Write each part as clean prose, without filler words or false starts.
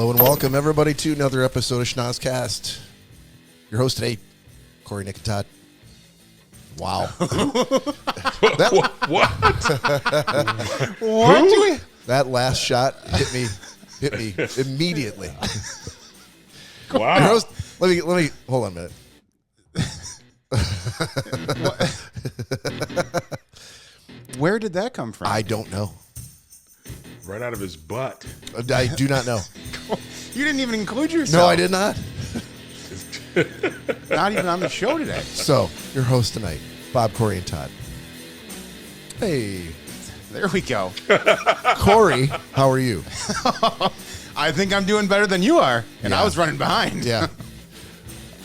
Hello and welcome everybody to another episode of Schnozzcast. Your host today, Cory, Nick, and Todd. Wow. What? That last shot hit me immediately. Wow. Your host, let me hold on a minute. Where did that come from? I don't know. Right out of his butt. I do not know. You didn't even include yourself. No, I did not. Not even on the show today. So, your host tonight, Bob, Cory, and Todd. Hey. There we go. Cory, how are you? I think I'm doing better than you are, and Yeah. I was running behind. Yeah.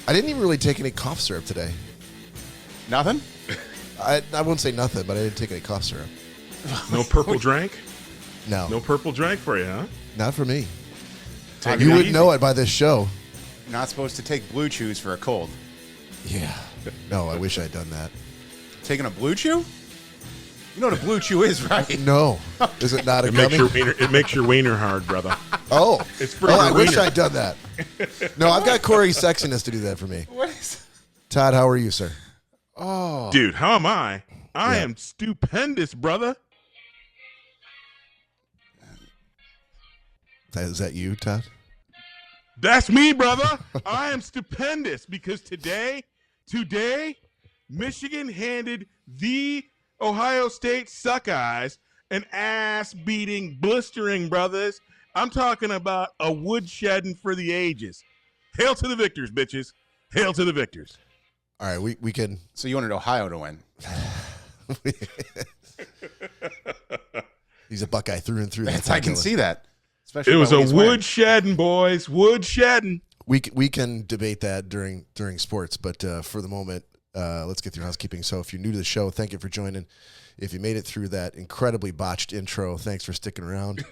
I didn't even really take any cough syrup today. Nothing? I won't say nothing, but I didn't take any cough syrup. No purple drink? No. No purple drink for you, huh? Not for me. Take You it wouldn't easy. know it by this show. You're not supposed to take Blue Chews for a cold. Yeah. No, I wish I'd done that. Taking a Blue Chew? You know what a Blue Chew is, right? No. Is it not a gummy? It makes your wiener hard, brother. Oh. It's for I your wish wiener. I'd done that. No, I've got Cory's sexiness to do that for me. What is? Todd, how are you, sir? Oh. Dude, how am I? I Yeah. am stupendous, brother. Is that you, Todd? That's me, brother. I am stupendous because today, Michigan handed the Ohio State Suckeyes an ass-beating, blistering, brothers. I'm talking about a woodshedding for the ages. Hail to the victors, bitches. Hail to the victors. All right, we can. So you wanted Ohio to win? He's a Buckeye through and through. I can see that. Especially It was by a when he's winning. woodshedding, boys. Woodshedding. We can debate that during sports, but for the moment, let's get through housekeeping. So if you're new to the show, thank you for joining. If you made it through that incredibly botched intro, thanks for sticking around.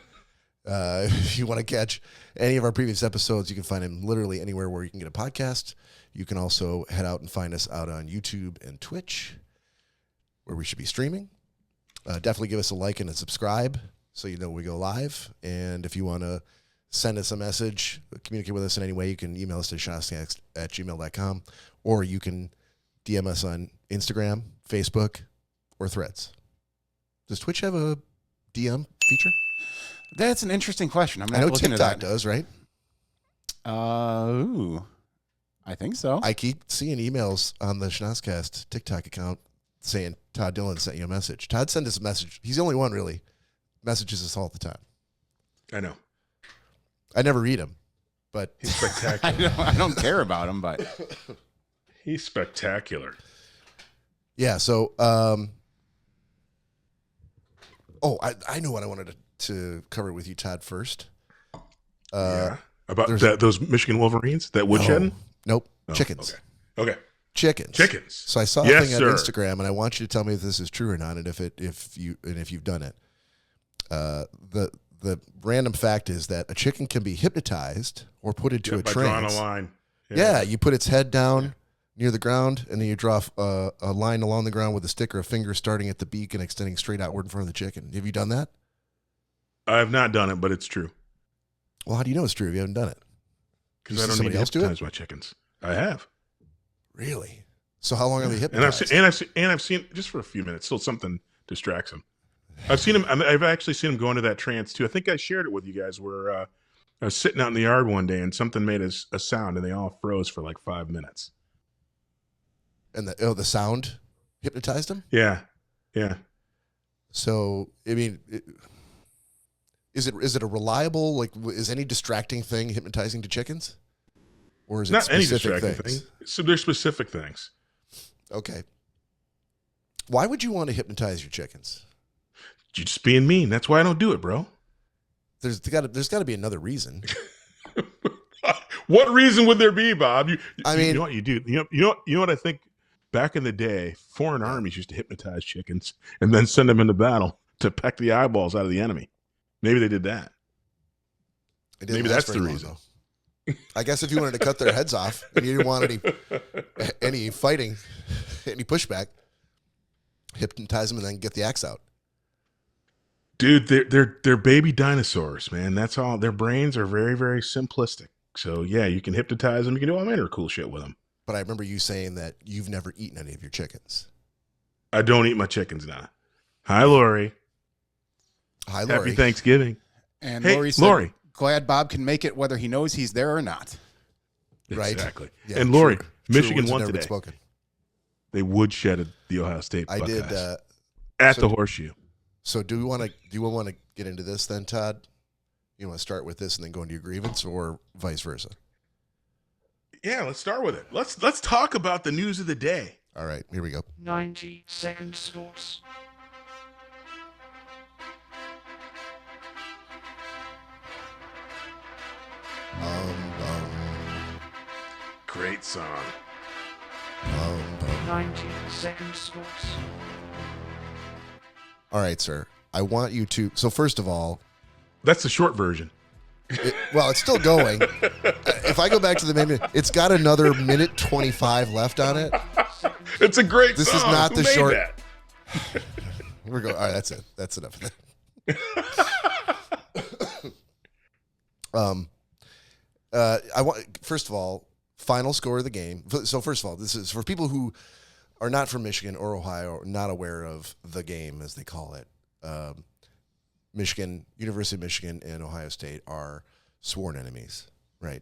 If you want to catch any of our previous episodes, you can find them literally anywhere where you can get a podcast. You can also head out and find us out on YouTube and Twitch, where we should be streaming. Definitely give us a like and a subscribe so you know when we go live. And if you want to send us a message, communicate with us in any way, you can email us at schnozzcast@gmail.com, or you can DM us on Instagram, Facebook, or Threads. Does Twitch have a DM feature? That's an interesting question. I'm I going know to look into TikTok that. does, right? Ooh. I think so. I keep seeing emails on the Schnozzcast TikTok account saying Todd Dillon sent you a message. Todd sent us a message. He's the only one, really. Messages us all the time. I know. I never read them, but He's spectacular. I don't care about him, but He's spectacular. yeah. So, I know what I wanted to cover with you, Todd, first. Yeah. About there's- those Michigan Wolverines, that woodshedding? Nope. Oh, Chickens. Okay. Chickens. Chickens. So I saw a Yes, thing on sir. Instagram, and I want you to tell me if this is true or not, and if you've done it. The random fact is that a chicken can be hypnotized or put into a By drawing trance. a line. Yeah, you put its head down near the ground, and then you draw a line along the ground with a stick or a finger starting at the beak and extending straight outward in front of the chicken. Have you done that? I have not done it, but it's true. Well, how do you know it's true if you haven't done it? Because You I see don't need somebody to else do it? hypnotize my chickens. I have. Really? So how long are they And hypnotized? I've seen just for a few minutes, so something distracts them. I've seen him. I've actually seen him go into that trance too. I think I shared it with you guys where I was sitting out in the yard one day and something made a sound and they all froze for like 5 minutes. And the sound hypnotized them? Yeah, yeah. So, I mean, is it a reliable, like, is any distracting thing hypnotizing to chickens? Or is it Not any specific distracting things? thing. So there's specific things. Okay. Why would you want to hypnotize your chickens? You're just being mean. That's why I don't do it, bro. There's got to be another reason. What reason would there be, Bob? You mean- know what you do. You know what I think. Back in the day, foreign armies used to hypnotize chickens and then send them into battle to peck the eyeballs out of the enemy. Maybe they did that. It didn't Maybe last that's the very long, reason. though. I guess if you wanted to cut their heads off and you didn't want any fighting, any pushback, hypnotize them and then get the axe out. Dude, they're baby dinosaurs, man. That's all. Their brains are very, very simplistic. So yeah, you can hypnotize them. You can do all manner of cool shit with them. But I remember you saying that you've never eaten any of your chickens. I don't eat my chickens now. Hi, Lori. Hi, Lori. Happy Thanksgiving. And Hey, Lori said, Lori. glad Bob can make it whether he knows he's there or not. Right. Exactly. Yeah, and Lori, true Michigan words have won never been today. spoken. They woodshedded the Ohio State I Buckeyes did. at so- the Horseshoe. So do you want to get into this then, Todd? You want to start with this and then go into your grievance, or vice versa? Yeah, let's start with it. Let's talk about the news of the day. All right, here we go. 90-second source. Great song. 90-second source. All right, sir. I want you to. So first of all, That's the short version. it's still going. If I go back to the main, it's got another minute 25 left on it. It's a great This song. is not Who the made short- that? We're going. All right, that's it. That's enough of that. I want, first of all, final score of the game. So first of all, this is for people who are not from Michigan or Ohio, or not aware of the game as they call it. Michigan, University of Michigan, and Ohio State are sworn enemies, right?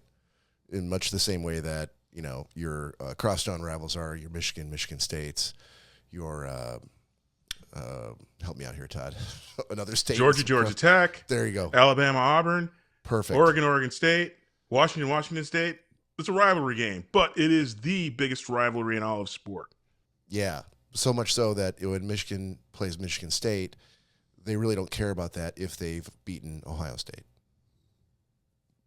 In much the same way that your crosstown rivals are your Michigan States, your help me out here, Todd. Another state, Georgia Tech. There you go. Alabama, Auburn. Perfect. Oregon State. Washington State. It's a rivalry game, but it is the biggest rivalry in all of sport. Yeah, so much so that when Michigan plays Michigan State, they really don't care about that if they've beaten Ohio State.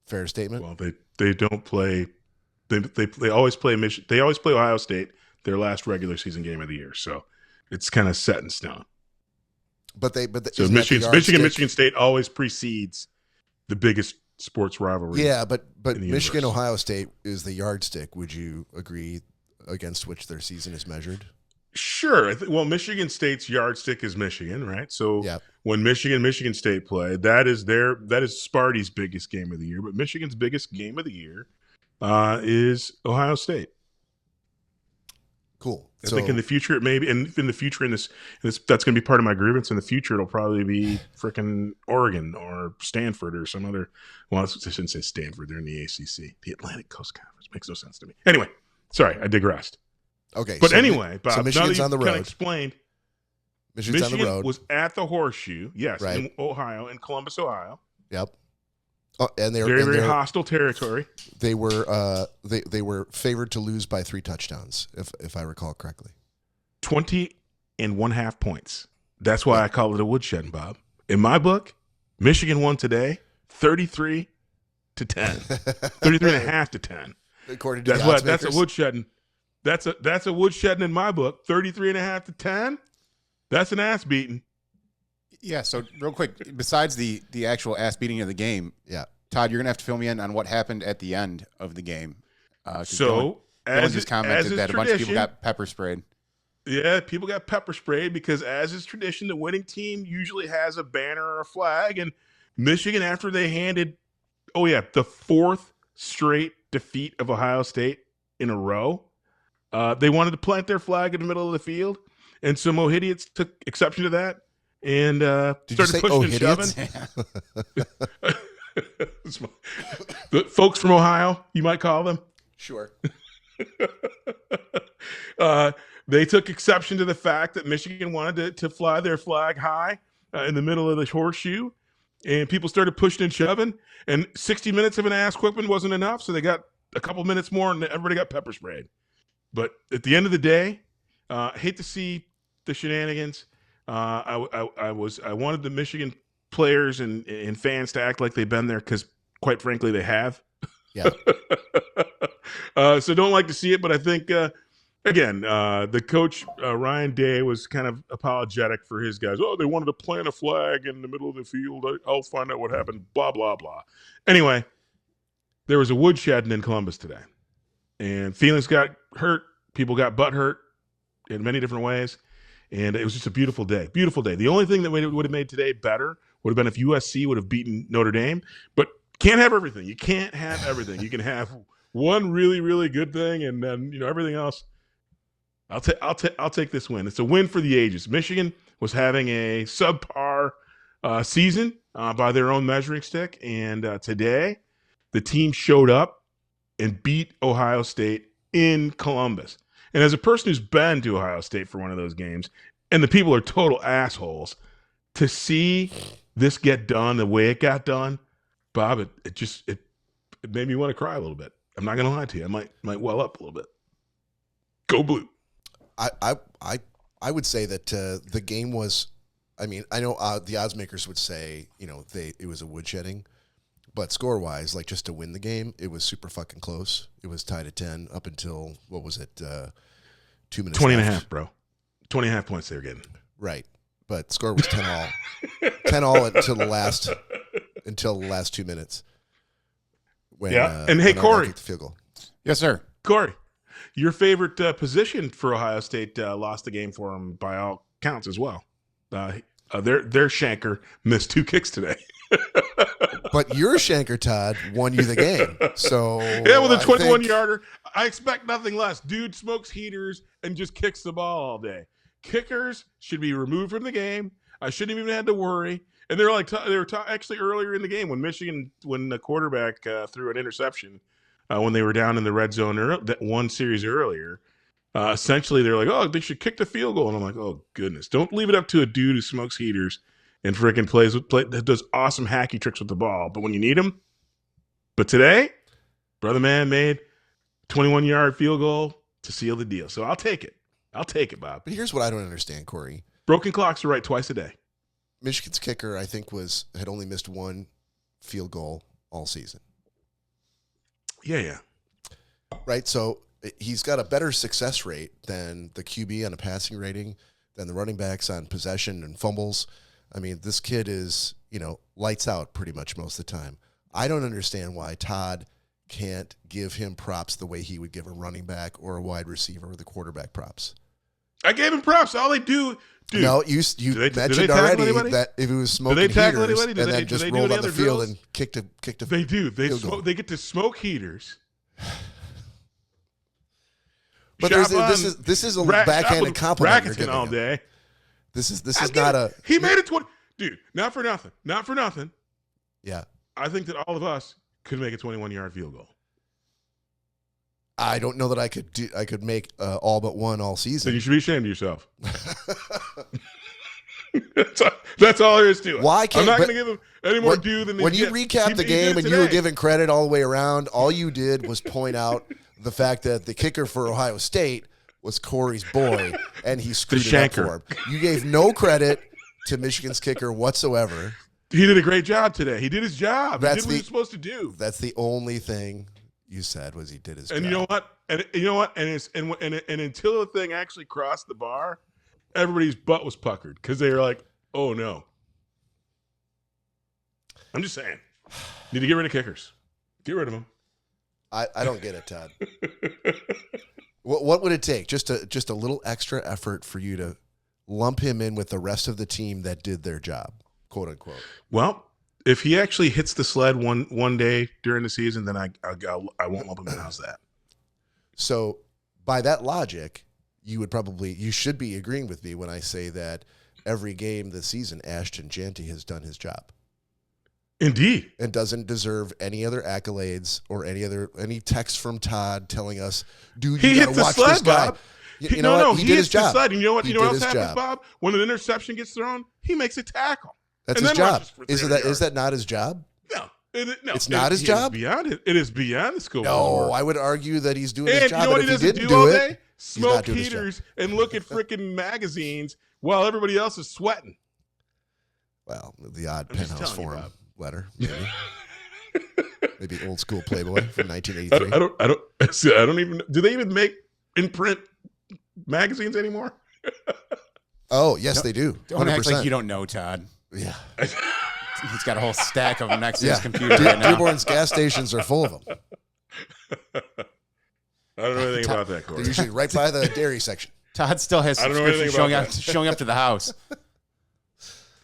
Fair statement? Well, they don't play. They always play Michigan. They always play Ohio State their last regular season game of the year. So it's kind of set in stone. But So Michigan State always precedes the biggest sports rivalry. Yeah, but in the Michigan universe. Ohio State is the yardstick. Would you agree? Against which their season is measured? Sure. Well, Michigan State's yardstick is Michigan, right? So Yeah. when Michigan State play, that is Sparty's biggest game of the year. But Michigan's biggest game of the year is Ohio State. Cool. I think in the future it may be, and in the future that's going to be part of my grievance. In the future, it'll probably be freaking Oregon or Stanford or some other. Well, I shouldn't say Stanford. They're in the ACC, the Atlantic Coast Conference. Makes no sense to me. Anyway, sorry, I digressed. Okay. But so anyway, Bob, so Michigan's now on the that you've road. explained. Michigan's on the Michigan road. was at the Horseshoe, yes, Right. in Ohio, in Columbus, Ohio. Yep. Oh, and Very hostile territory. they were they were favored to lose by 3 touchdowns, if I recall correctly. 20.5 points. That's why I call it a woodshedding, Bob. In my book, Michigan won today 33-10. 33.5 to 10. According to the That's odds a makers. woodshedding. That's a woodshedding in my book. 33.5 to 10. That's an ass beating. Yeah, so real quick, besides the actual ass beating of the game, Yeah. Todd, you're going to have to fill me in on what happened at the end of the game. 'Cause So, Dylan as just is commented that a bunch of people tradition- got pepper sprayed. Yeah, people got pepper sprayed because, as is tradition, the winning team usually has a banner or a flag. And Michigan, after they handed, the 4th straight defeat of Ohio State in a row, they wanted to plant their flag in the middle of the field. And some idiots took exception to that and Did you started say pushing and shoving. The folks from Ohio, you might call them. Sure. They took exception to the fact that Michigan wanted to fly their flag high in the middle of the Horseshoe, and people started pushing and shoving, and 60 minutes of an ass whipping wasn't enough, so they got a couple minutes more, and everybody got pepper sprayed. But at the end of the day, hate to see the shenanigans. I wanted the Michigan players and fans to act like they've been there because, quite frankly, they have. Yeah. So don't like to see it, but I think again, the coach Ryan Day was kind of apologetic for his guys. Oh, they wanted to plant a flag in the middle of the field. I'll find out what happened. Blah blah blah. Anyway, there was a woodshedding in Columbus today, and feelings got hurt. People got butt hurt in many different ways, And it was just a beautiful day. Beautiful day. The only thing that would have made today better would have been if USC would have beaten Notre Dame. But can't have everything. You can't have everything. You can have one really, really good thing, and then everything else. I'll take this win. It's a win for the ages. Michigan was having a subpar season by their own measuring stick, and today the team showed up and beat Ohio State in Columbus. And as a person who's been to Ohio State for one of those games, and the people are total assholes, to see this get done the way it got done, Bob, it made me want to cry a little bit. I'm not going to lie to you. I might well up a little bit. Go Blue. I would say that the game was, I mean, I know the odds makers would say, it was a woodshedding, but score-wise, like just to win the game, it was super fucking close. It was tied at 10 up until, what was it, 2 minutes 20 left. and a half, bro. 20 and a half points they were getting. Right. But score was 10 all. 10 all until the last 2 minutes. When, and hey, when Cory. kicked the field goal. Yes, sir. Cory, your favorite position for Ohio State lost the game for them by all counts as well. Their shanker missed 2 kicks today. But your shanker, Todd, won you the game. So yeah, with a 21-yarder, I expect nothing less. Dude smokes heaters and just kicks the ball all day. Kickers should be removed from the game. I shouldn't even have to worry. And they were actually earlier in the game when the quarterback threw an interception when they were down in the red zone that one series earlier. Essentially, they're like, oh, they should kick the field goal. And I'm like, oh, goodness. Don't leave it up to a dude who smokes heaters and freaking does awesome hacky tricks with the ball. But when you need him. But today, brother man made 21-yard field goal to seal the deal. So I'll take it. Bob. But here's what I don't understand, Cory. Broken clocks are right twice a day. Michigan's kicker, I think, had only missed 1 field goal all season. Yeah. Right? So he's got a better success rate than the QB on a passing rating, than the running backs on possession and fumbles. I mean, this kid is, lights out pretty much most of the time. I don't understand why Todd can't give him props the way he would give a running back or a wide receiver or the quarterback props. I gave him props. All they do, dude. No, you mentioned already that if it was smoking heaters and then just rolled on the field and kicked a They do. field goal. They get to smoke heaters. But this is a backhanded compliment you're racketing giving all him. day. This is not a. He made it 20. Dude, not for nothing. Yeah. I think that all of us could make a 21-yard field goal. I don't know that I could make all but one all season. Then you should be ashamed of yourself. That's all there is to it. Why can't, I'm not going to give him any more due than when you recap the game and you were giving credit all the way around, all you did was point out the fact that the kicker for Ohio State was Cory's boy, and he screwed it up for him. You gave no credit to Michigan's kicker whatsoever. He did a great job today. He did his job. He did what he was supposed to do. That's the only thing you said was he did his job. And you know what? And until the thing actually crossed the bar, everybody's butt was puckered because they were like, "Oh no." I'm just saying, need to get rid of kickers. Get rid of them. I don't get it, Todd. What would it take? Just a little extra effort for you to lump him in with the rest of the team that did their job, quote unquote. Well, if he actually hits the sled one day during the season, then I won't lump him in. How's that? So by that logic, you should be agreeing with me when I say that every game this season, Ashton Jeanty has done his job. Indeed. And doesn't deserve any other accolades or any text from Todd telling us, dude, you got to watch this guy. Bob. You know what? He did his job. Sled. You know what? You know what else happens, job. Bob? When an interception gets thrown, he makes a tackle. That's his job. Is that not his job? No. It's not his job? It is beyond the scope of his No, work. I would argue that he's doing his job. You know what and he if he doesn't didn't do all do day? it, Smoke heaters and look at freaking magazines while everybody else is sweating. Well, the odd I'm just Penthouse telling you, Forum Bob. letter, maybe. Maybe old school Playboy from 1983. I don't even. Do they even make in print magazines anymore? Oh yes, they do. 100%. Don't act like you don't know, Todd. Yeah, He's got a whole stack of them next to his yeah. computer right now. Dearborn's gas stations are full of them. I don't know anything about that, Cory. They're usually right by the dairy section. Todd still has I don't know anything subscriptions about that. showing up to the house.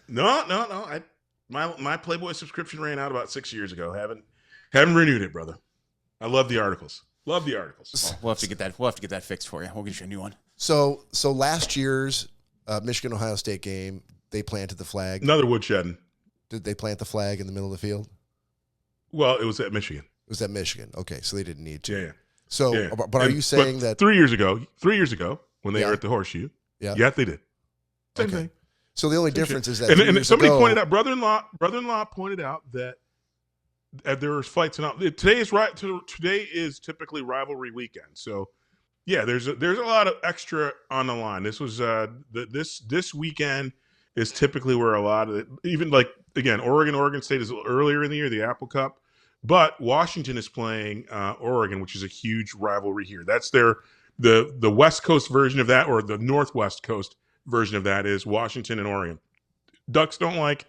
No. My Playboy subscription ran out about 6 years ago. Haven't renewed it, brother. I love the articles. Love the articles. We'll have to get that. We'll have to get that fixed for you. We'll get you a new one. So last year's Michigan Ohio State game, they planted the flag. Another woodshedding. Did they plant the flag in the middle of the field? Well, it was at Michigan. It was at Michigan. Okay, so they didn't need to. Yeah. So, Yeah. but are you saying but that 3 years ago when they Yeah. were at the Horseshoe? Yeah. Yeah, they did. Same Okay. thing. So the only Same difference shit. is that and somebody ago, pointed out, brother-in-law pointed out that there was fights and all. Today is typically rivalry weekend. So yeah, there's a lot of extra on the line. This was this weekend is typically where a lot of it, even like again, Oregon State is earlier in the year, the Apple Cup, but Washington is playing Oregon, which is a huge rivalry here. That's the West Coast version of that, or the Northwest Coast version of that is Washington and Oregon. Ducks don't like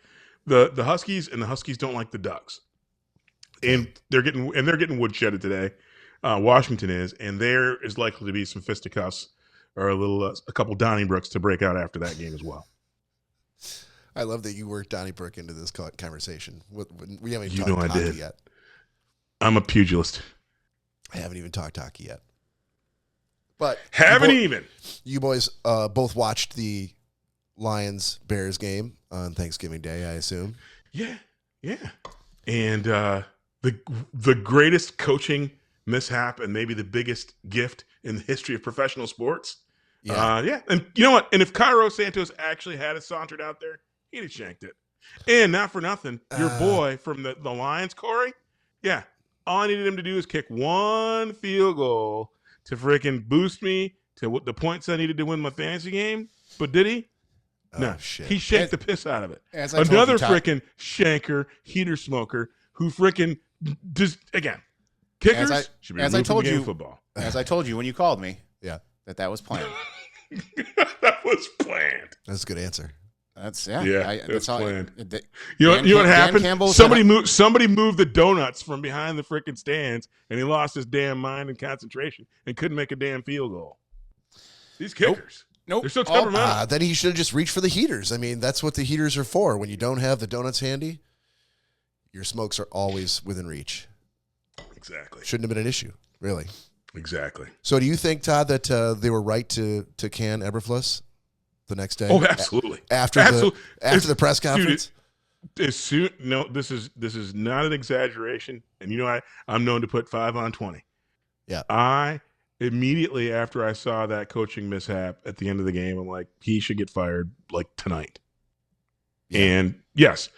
the Huskies, and the Huskies don't like the Ducks. And they're getting woodshedded today. Washington is, and there is likely to be some fisticuffs or a couple Donnybrooks to break out after that game as well. I love that you worked Donnybrook into this conversation. We haven't You even know talked I hockey did. yet. I'm a pugilist. I haven't even talked hockey yet. But you boys both watched the Lions-Bears game on Thanksgiving Day, I assume. Yeah. And the greatest coaching mishap and maybe the biggest gift in the history of professional sports. Yeah. And you know what? And if Cairo Santos actually had it sauntered out there, he'd have shanked it. And not for nothing, your boy from the Lions, Cory, yeah, all I needed him to do is kick one field goal to freaking boost me to what the points I needed to win my fantasy game. But did he? No, shit. he shanked the piss out of it. As I told Another you, Todd- freaking shanker, heater smoker who freaking just again kickers should be as I removed from told the game you- of football. As I told you when you called me, Yeah. that was planned. That was planned. That's a good answer. That's That's all. planned. Dan You know what Dan happened? Campbell Somebody moved the donuts from behind the freaking stands, and he lost his damn mind and concentration and couldn't make a damn field goal. These kickers, Nope. they're so temperamental. Then he should have just reached for the heaters. I mean, that's what the heaters are for. When you don't have the donuts handy, your smokes are always within reach. Exactly. Shouldn't have been an issue, really. Exactly. So do you think, Todd, that they were right to can Eberflus the next day? Oh, absolutely. After the press conference? No, this is not an exaggeration. And you know, I'm known to put 5 on 20. Yeah. I immediately after I saw that coaching mishap at the end of the game, I'm like, he should get fired like tonight. Yeah. And yes,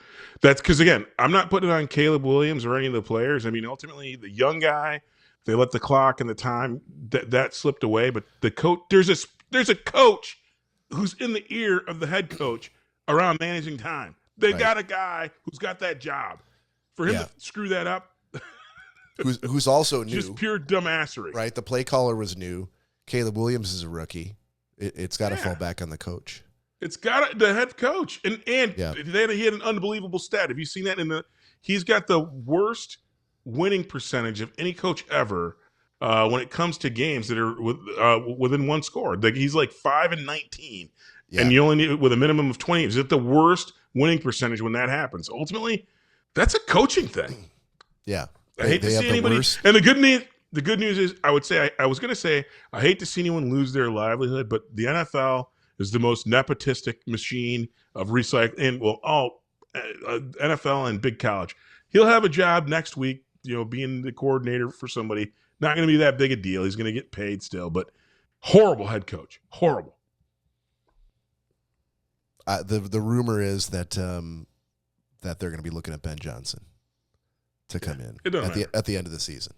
that's because again, I'm not putting it on Caleb Williams or any of the players. I mean, ultimately, the young guy, they let the clock and the time that slipped away. But the coach, there's a coach who's in the ear of the head coach around managing time. They got a guy who's got that job. For him to screw that up, who's also new. just pure dumbassery. Right? The play caller was new. Caleb Williams is a rookie. It's got to fall back on the coach. It's got the head coach, and he had an unbelievable stat. Have you seen that? He's got the worst winning percentage of any coach ever when it comes to games that are within one score. Like he's like 5-19, and you only need with a minimum of 20. Is it the worst winning percentage when that happens? Ultimately, that's a coaching thing. Yeah, I hate to see anybody. And the good news is, I was going to say, I hate to see anyone lose their livelihood, but the NFL is the most nepotistic machine of recycling. NFL and big college. He'll have a job next week, being the coordinator for somebody. Not going to be that big a deal. He's going to get paid still, but horrible head coach. Horrible. The rumor is that they're going to be looking at Ben Johnson to come in at the end of the season.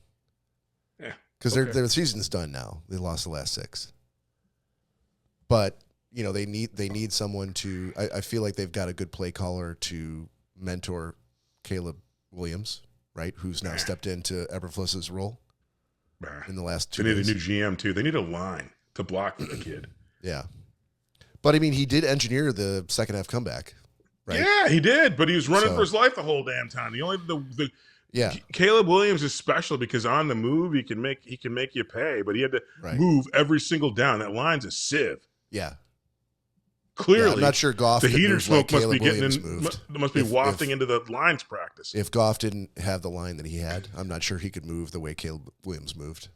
Yeah, because their season's done now. They lost the last 6, but they need someone to. I feel like they've got a good play caller to mentor Caleb Williams, right? Who's now stepped into Eberflus's role in the last 2 days. They need a new GM too. They need a line to block for the kid. Yeah, but I mean, he did engineer the second half comeback, right? Yeah, he did, but he was running for his life the whole damn time. The Yeah. Caleb Williams is special because on the move he can make you pay, but he had to move every single down. That line's a sieve. Yeah. Clearly, I'm not sure Goff. The heater smoke must be must be wafting into the lines practice. If Goff didn't have the line that he had, I'm not sure he could move the way Caleb Williams moved.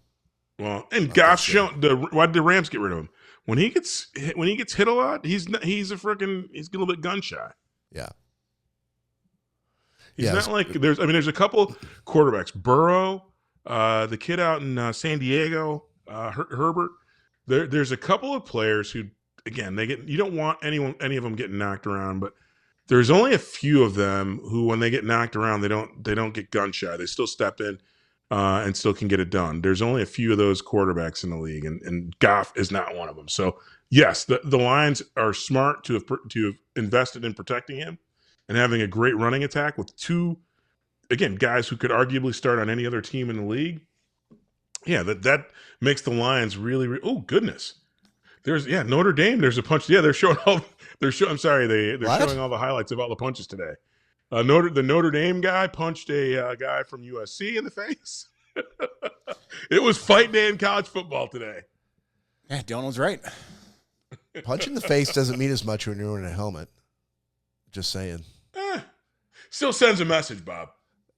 Well, and Goff's shown why did the Rams get rid of him? When he gets hit a lot, he's a little bit gun shy. Yeah. He's not like there's a couple quarterbacks, Burrow, the kid out in San Diego, Herbert. There's a couple of players who, again, you don't want any of them getting knocked around, but there's only a few of them who, when they get knocked around, they don't get gun shy. They still step in and still can get it done. There's only a few of those quarterbacks in the league, and Goff is not one of them. So yes, the Lions are smart to have invested in protecting him and having a great running attack with two, again, guys who could arguably start on any other team in the league. Yeah, that makes the Lions really oh goodness. There's Notre Dame. There's a punch. Yeah, they're showing all. They're showing all the highlights of all the punches today. The Notre Dame guy punched a guy from USC in the face. It was fight day in college football today. Yeah, Donald's right. Punch in the face doesn't mean as much when you're wearing a helmet. Just saying. Still sends a message, Bob.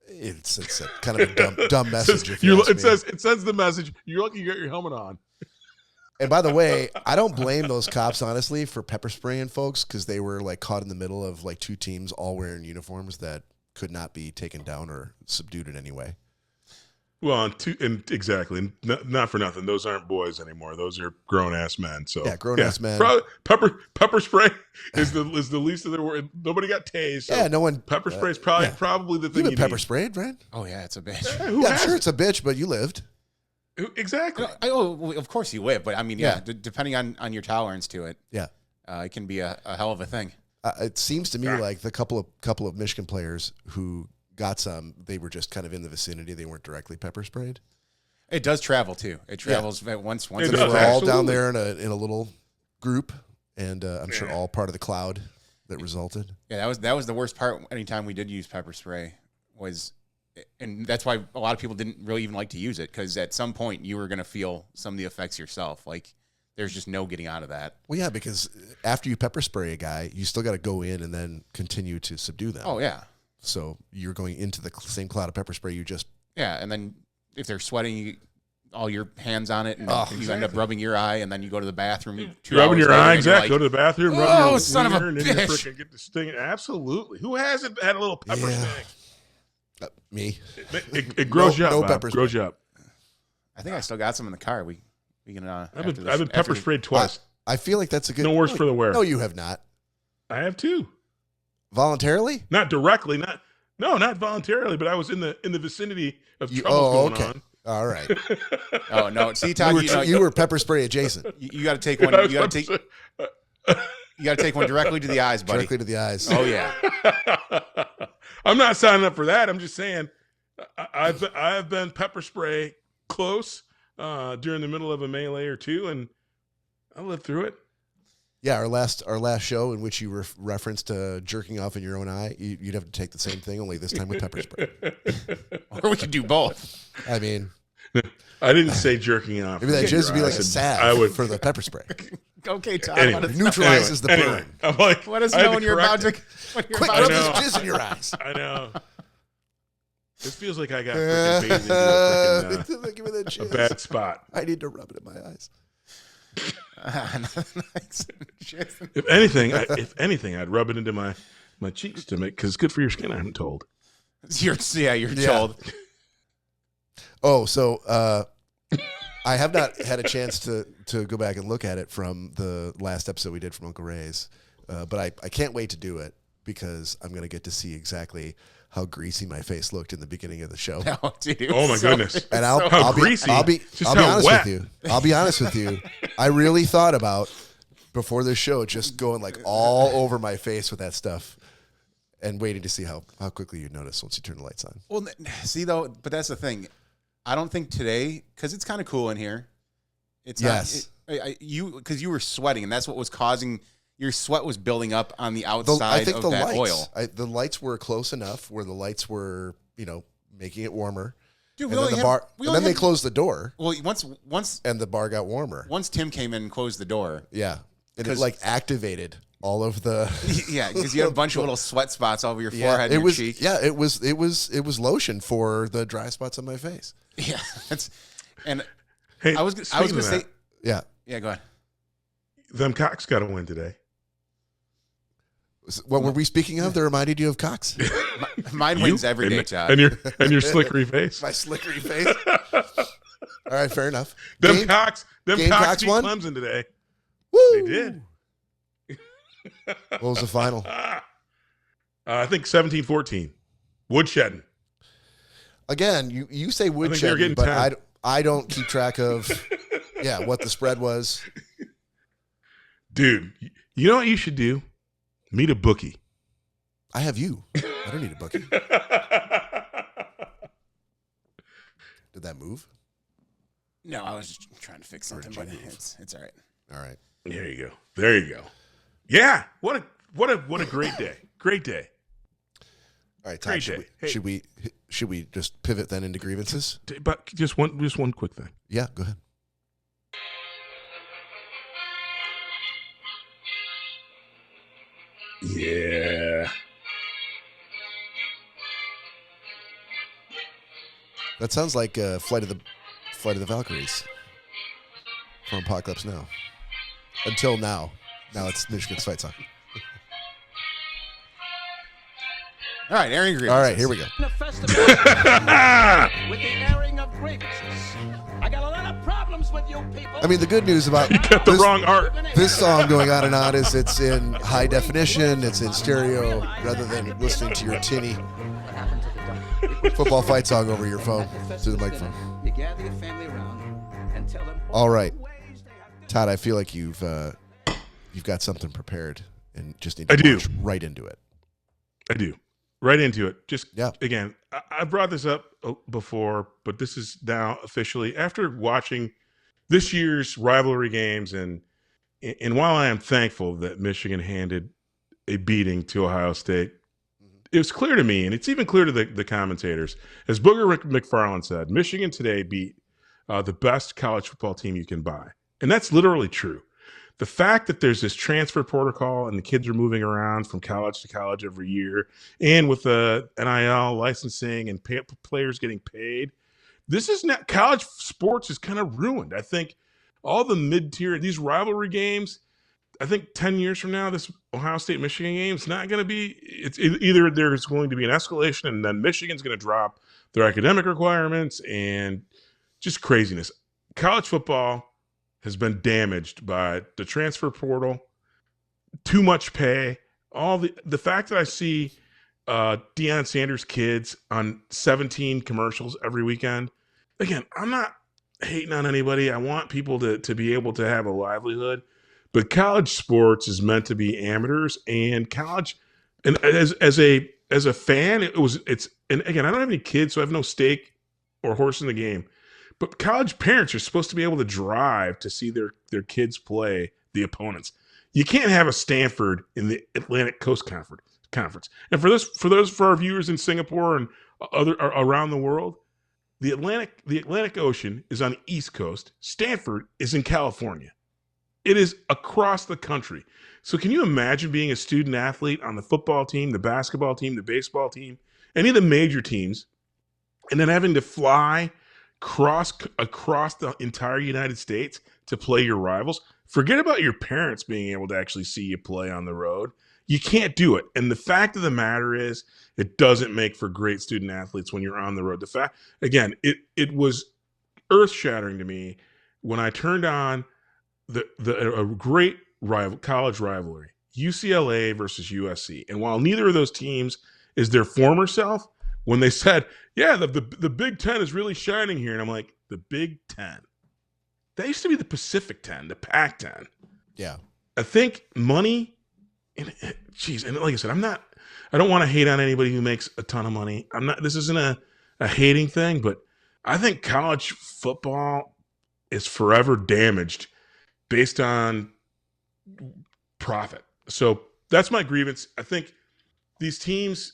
It's a kind of a dumb message. It sends the message. You're lucky you got your helmet on. And by the way, I don't blame those cops, honestly, for pepper spraying folks because they were like caught in the middle of like two teams all wearing uniforms that could not be taken down or subdued in any way. Well, exactly. And not for nothing. Those aren't boys anymore. Those are grown ass men. So grown-ass men. Pepper spray is the least of their word. Nobody got tased. So no one. Pepper spray is probably the thing. You've been pepper sprayed, right? Oh yeah, it's a bitch. I'm sure it's a bitch, but you lived. Exactly. Well, of course you live, but I mean, depending on your tolerance to it, it can be a hell of a thing. It seems to me like the couple of Michigan players who got some, they were just kind of in the vicinity. They weren't directly pepper sprayed. It does travel too. It travels once. They were all down there in a little group, and I'm sure all part of the cloud that resulted. Yeah, that was the worst part. Anytime we did use pepper spray was. And that's why a lot of people didn't really even like to use it, because at some point you were going to feel some of the effects yourself. Like there's just no getting out of that. Well, yeah, because after you pepper spray a guy, you still got to go in and then continue to subdue them. Oh, yeah. So you're going into the same cloud of pepper spray you just... Yeah, and then if they're sweating, you all your hands on it, and you end up rubbing your eye, and then you go to the bathroom. Rubbing your eye, exactly. Go to the bathroom, rub your son of a and bitch. Then you freaking get the sting. Absolutely. Who hasn't had a little pepper sting? Me. It grows you up. No pepper spray. Grows you up. I think I still got some in the car. We can. I've been pepper sprayed twice. I feel like that's a good. No worse for the wear. No, you have not. I have too. Voluntarily? Not directly. Not voluntarily. But I was in the vicinity of trouble going on. All right. Oh no! See, Todd, you were pepper spray adjacent. You got to take one. You got to take one directly to the eyes, buddy. Directly to the eyes. Oh yeah. I'm not signing up for that. I'm just saying I've been pepper spray close during the middle of a melee or two, and I lived through it. Yeah, our last show in which you referenced jerking off in your own eye, you'd have to take the same thing, only this time with pepper spray. Or we could do both. I mean, I didn't say jerking off. Maybe that jizz would be like a salve for the pepper spray. Okay, Todd. Anyway, it neutralizes the burn. I'm like, let us know when you're about to. Quick, rub this jizz in your eyes. I know. This feels like I got freaking bathed into a bad spot. I need to rub it in my eyes. If anything, I'd rub it into my cheeks to make, because it's good for your skin. I'm told. You're told. Oh, so I have not had a chance to go back and look at it from the last episode we did from Uncle Ray's, but I can't wait to do it because I'm going to get to see exactly how greasy my face looked in the beginning of the show. Oh, dude, my goodness! And I'll be honest with you. I really thought about before this show just going like all over my face with that stuff, and waiting to see how quickly you notice once you turn the lights on. Well, see though, but that's the thing. I don't think today, because it's kind of cool in here. It's because you were sweating, and that's what was causing your sweat was building up on the outside of that oil. The lights were close enough where the lights were, making it warmer. Dude, And then they closed the door. Well, once and the bar got warmer. Once Tim came in and closed the door. Yeah. And it like activated all of the yeah, because you had a bunch of little sweat spots all over your forehead and your cheek. Yeah, it was lotion for the dry spots on my face. Yeah. Hey, I was gonna say Yeah. Yeah, go ahead. Them Cocks got to win today. What were we speaking of that reminded you of Cox? Mine wins every day, Todd. And your slickery face. My slickery face. All right, fair enough. Them Cocks beat won? Clemson today. Woo! They did. What was the final? I think 17-14. Woodshedding. Again, you say woodshedding, but 10. I don't keep track of what the spread was. Dude, you know what you should do? Meet a bookie. I have you. I don't need a bookie. Did that move? No, I was just trying to fix something, but it's all right. All right. There you go. Yeah. What a great day. Great day. All right, Todd, should we just pivot then into grievances? But just one quick thing. Yeah, go ahead. Yeah. That sounds like Flight of the Valkyries from Apocalypse Now. Until now. Now it's Michigan's fight song. All right, airing grievances. All right, here we go. With the airing of grievances. I got a lot of problems with you people. I mean, the good news about You got the wrong art. this song going on is it's in high definition, it's in stereo, rather than listening to your tinny football fight song over your phone through the microphone. You gather your family around and tell them All right, Todd, I feel like you've got something prepared and just need to launch right into it. I do. Right into it. Just, Yeah. again, I brought this up before, but this is now officially, after watching this year's rivalry games, and while I am thankful that Michigan handed a beating to Ohio State, it was clear to me, and it's even clear to the commentators, as Booger McFarland said, Michigan today beat the best college football team you can buy. And that's literally true. The fact that there's this transfer protocol and the kids are moving around from college to college every year, and with the NIL licensing and players getting paid, this is not, college sports is kind of ruined. I think all the mid-tier, these rivalry games, I think 10 years from now, this Ohio State-Michigan game is not going to be, it's either there's going to be an escalation and then Michigan's going to drop their academic requirements and just craziness. College football has been damaged by the transfer portal, too much pay, all the fact that I see Deion Sanders kids on 17 commercials every weekend. Again, I'm not hating on anybody. I want people to be able to have a livelihood, but college sports is meant to be amateurs, and college, and as a fan, and again, I don't have any kids, so I have no stake or horse in the game. But college parents are supposed to be able to drive to see their kids play the opponents. You can't have a Stanford in the Atlantic Coast Conference. And for our viewers in Singapore and around the world, the Atlantic Ocean is on the East Coast. Stanford is in California. It is across the country. So can you imagine being a student athlete on the football team, the basketball team, the baseball team, any of the major teams, and then having to fly across the entire United States to play your rivals? Forget about your parents being able to actually see you play on the road. You can't do it. And the fact of the matter is, it doesn't make for great student athletes when you're on the road. The fact, again, it was earth-shattering to me when I turned on a great college rivalry, UCLA versus USC. And while neither of those teams is their former self, when they said, yeah, the Big Ten is really shining here. And I'm like, the Big Ten? That used to be the Pacific 10, the Pac-10. Yeah. I think money, and like I said, I don't want to hate on anybody who makes a ton of money. This isn't a hating thing, but I think college football is forever damaged based on profit. So that's my grievance. I think these teams,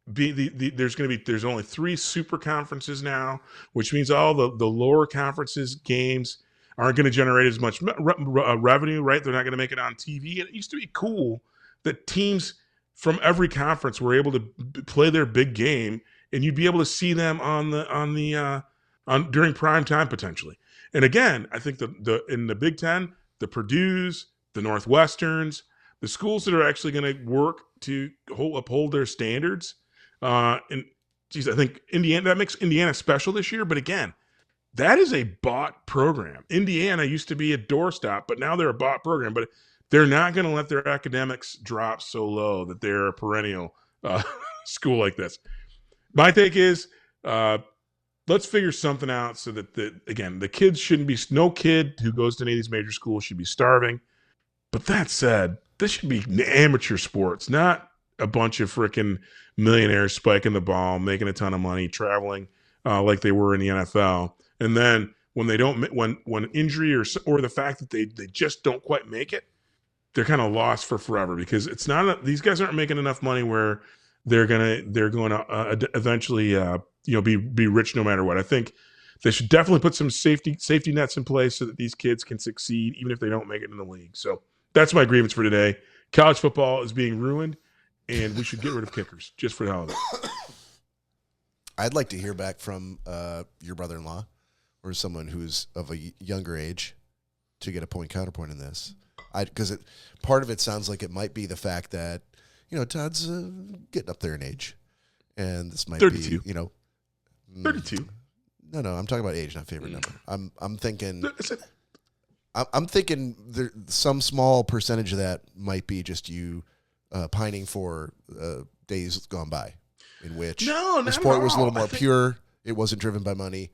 there's only 3 super conferences now, which means all the lower conferences games aren't going to generate as much revenue, right? They're not going to make it on TV. And it used to be cool that teams from every conference were able to play their big game, and you'd be able to see them during prime time potentially. And again, I think in the Big Ten, the Purdue's, the Northwesterns, the schools that are actually going to work to uphold their standards. And geez, I think that makes Indiana special this year. But again, that is a bought program. Indiana used to be a doorstop, but now they're a bought program. But they're not going to let their academics drop so low that they're a perennial school like this. My take is, let's figure something out so that the kids shouldn't be. No kid who goes to any of these major schools should be starving. But that said, this should be amateur sports, not a bunch of freaking millionaires spiking the ball, making a ton of money, traveling like they were in the NFL. And then when they don't, when injury or the fact that they just don't quite make it, they're kind of lost for forever, because it's not these guys aren't making enough money where they're going to eventually be rich no matter what. I think they should definitely put some safety nets in place so that these kids can succeed even if they don't make it in the league. So that's my grievance for today. College football is being ruined, and we should get rid of kickers just for the hell of it. I'd like to hear back from your brother-in-law or someone who's of a younger age to get a counterpoint in this. Because part of it sounds like it might be the fact that, Todd's getting up there in age, and this might 32. be, 32. No, I'm talking about age, not favorite number. I'm thinking there some small percentage of that might be just you pining for days gone by, in which the sport was a little more pure. It wasn't driven by money.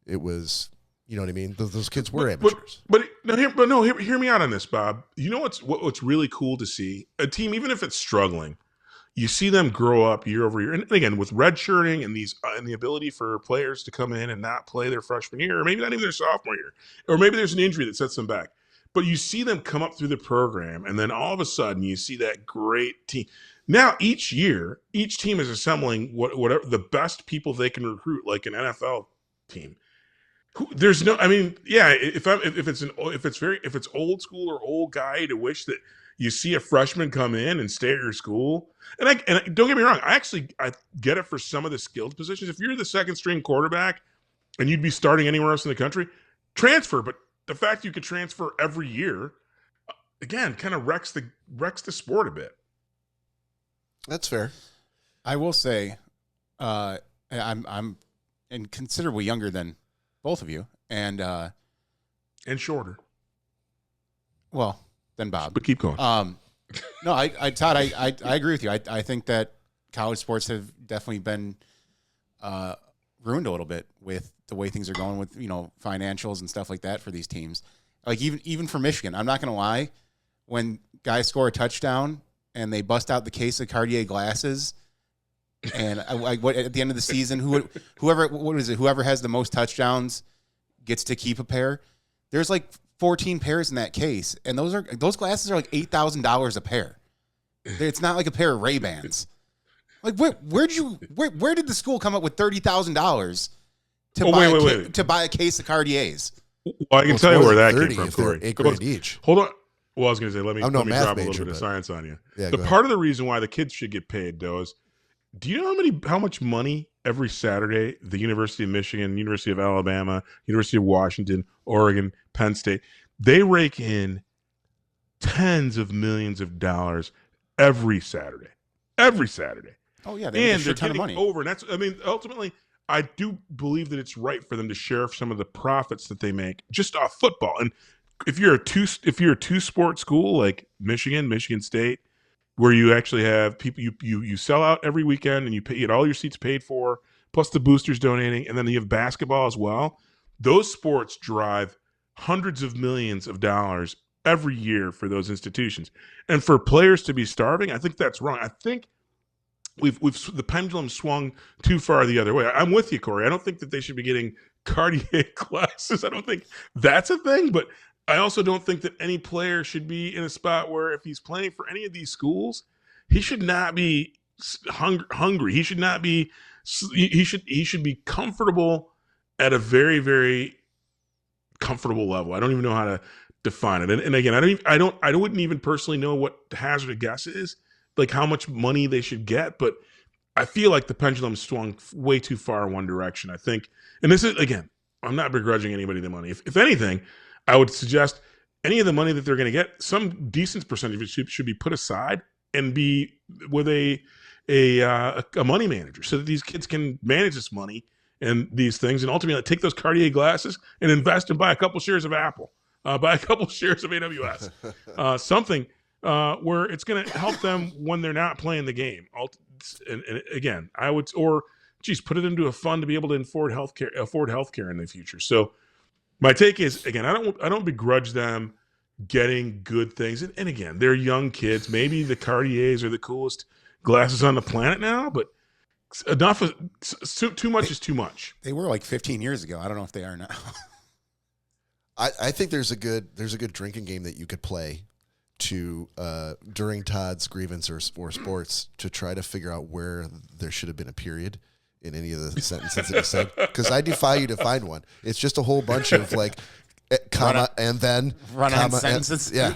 It was, you know what I mean? Those kids were amateurs. Hear me out on this, Bob. You know what's really cool to see? A team, even if it's struggling, you see them grow up year over year. And again, with redshirting and the ability for players to come in and not play their freshman year, or maybe not even their sophomore year, or maybe there's an injury that sets them back. But you see them come up through the program, and then all of a sudden you see that great team. Now, each year, each team is assembling whatever the best people they can recruit, like an NFL team. There's no, I mean, yeah. If it's old school or old guy to wish that you see a freshman come in and stay at your school, and don't get me wrong, I get it for some of the skilled positions. If you're the second string quarterback and you'd be starting anywhere else in the country, transfer. But the fact you could transfer every year, again, kind of wrecks the sport a bit. That's fair. I will say, I'm considerably younger than both of you, and shorter. Well, than Bob. But keep going. No, Todd, I agree with you. I think that college sports have definitely been ruined a little bit with the way things are going with financials and stuff like that for these teams. Like even for Michigan, I'm not going to lie, when guys score a touchdown and they bust out the case of Cartier glasses. And at the end of the season, whoever has the most touchdowns gets to keep a pair. There's like 14 pairs in that case, and those glasses are like $8,000 a pair. It's not like a pair of Ray-Bans. Like where did the school come up with $30,000 to buy a case of Cartiers? Well, I can tell you where that came from, Cory. $8,000 each. Hold on. Well, I was going to say, let me drop a little bit of but science on you. Yeah, part of the reason why the kids should get paid, though, is, do you know how much money every Saturday the University of Michigan, University of Alabama, University of Washington, Oregon, Penn State, they rake in tens of millions of dollars every Saturday. Every Saturday. Oh yeah, they're getting money over. And ultimately, I do believe that it's right for them to share some of the profits that they make just off football. And if you're a two sport school like Michigan State, where you actually have people, you sell out every weekend and you get all your seats paid for, plus the boosters donating, and then you have basketball as well. Those sports drive hundreds of millions of dollars every year for those institutions. And for players to be starving, I think that's wrong. I think the pendulum swung too far the other way. I'm with you, Cory. I don't think that they should be getting Cartier glasses. I don't think that's a thing, but I also don't think that any player should be in a spot where if he's playing for any of these schools, he should not be hungry. He should not be. He should be comfortable at a very, very comfortable level. I don't even know how to define it. And again, I wouldn't even personally know what the hazard of guess is, like how much money they should get. But I feel like the pendulum swung way too far in one direction. I think, and this is, again, I'm not begrudging anybody the money. If anything, I would suggest any of the money that they're going to get, some decent percentage of it should be put aside and be with a money manager, so that these kids can manage this money and these things, and ultimately take those Cartier glasses and invest and buy a couple shares of Apple, buy a couple shares of AWS, something where it's going to help them when they're not playing the game. And again, I would, or geez, put it into a fund to be able to afford healthcare in the future. So my take is, again, I don't begrudge them getting good things. And again, they're young kids. Maybe the Cartiers are the coolest glasses on the planet now, but too much is too much. They were like 15 years ago. I don't know if they are now. I think there's a good drinking game that you could play to during Todd's grievance or sports, to try to figure out where there should have been a period in any of the sentences that he said, because I defy you to find one. It's just a whole bunch of like comma and then run-on sentences. Yeah.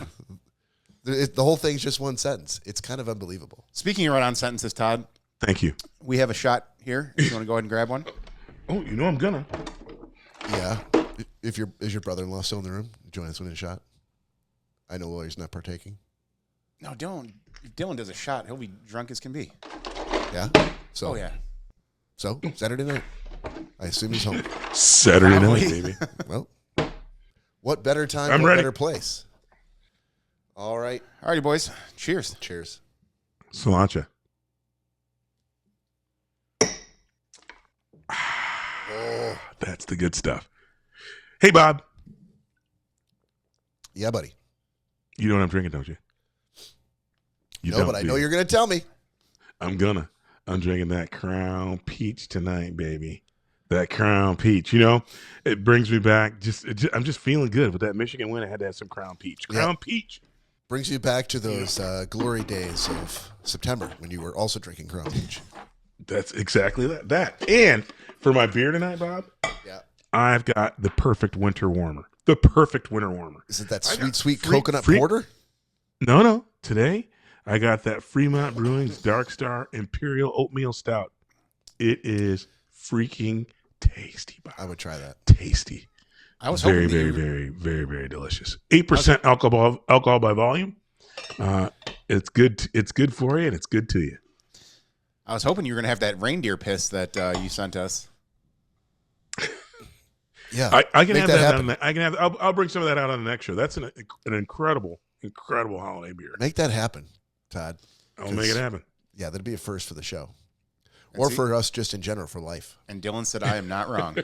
The whole thing's just one sentence. It's kind of unbelievable. Speaking of run-on sentences, Todd. Thank you. We have a shot here. You want to go ahead and grab one? Oh, I'm gonna. Yeah. Is your brother-in-law still in the room? Join us in a shot. I know Lawyer's not partaking. No, Dylan. If Dylan does a shot, he'll be drunk as can be. Yeah. So. Oh yeah. So Saturday night. I assume he's home. Saturday night, baby. Well, what better time? I'm what ready. Better place? All right. Alrighty, boys. Cheers. Cheers. Cilantro. Oh. That's the good stuff. Hey, Bob. Yeah, buddy. You know what I'm drinking, don't you? No, don't, but I do know you? you're going to tell me. I'm drinking that Crown Peach tonight, baby. That Crown Peach. You know, it brings me back. I'm just feeling good with that Michigan win. I had to have some Crown Peach. Crown Peach. Brings you back to those glory days of September when you were also drinking Crown Peach. That's exactly that. And for my beer tonight, Bob, Yeah. I've got the perfect winter warmer. The perfect winter warmer. Is it that I got sweet free- coconut free- porter? No. Today, I got that Fremont Brewing's Dark Star Imperial Oatmeal Stout. It is freaking tasty, Bob. I would try that. Tasty. I was very, hoping very, very, very, very delicious. 8% alcohol by volume. It's good. It's good for you, and it's good to you. I was hoping you were going to have that reindeer piss that you sent us. Yeah, I can make have that that. happen. I'll bring some of that out on the next show. That's an incredible holiday beer. Make that happen, Todd. I'll make it happen. Yeah, that'd be a first for the show, And or see- for us just in general for life. And Dylan said, I am not wrong.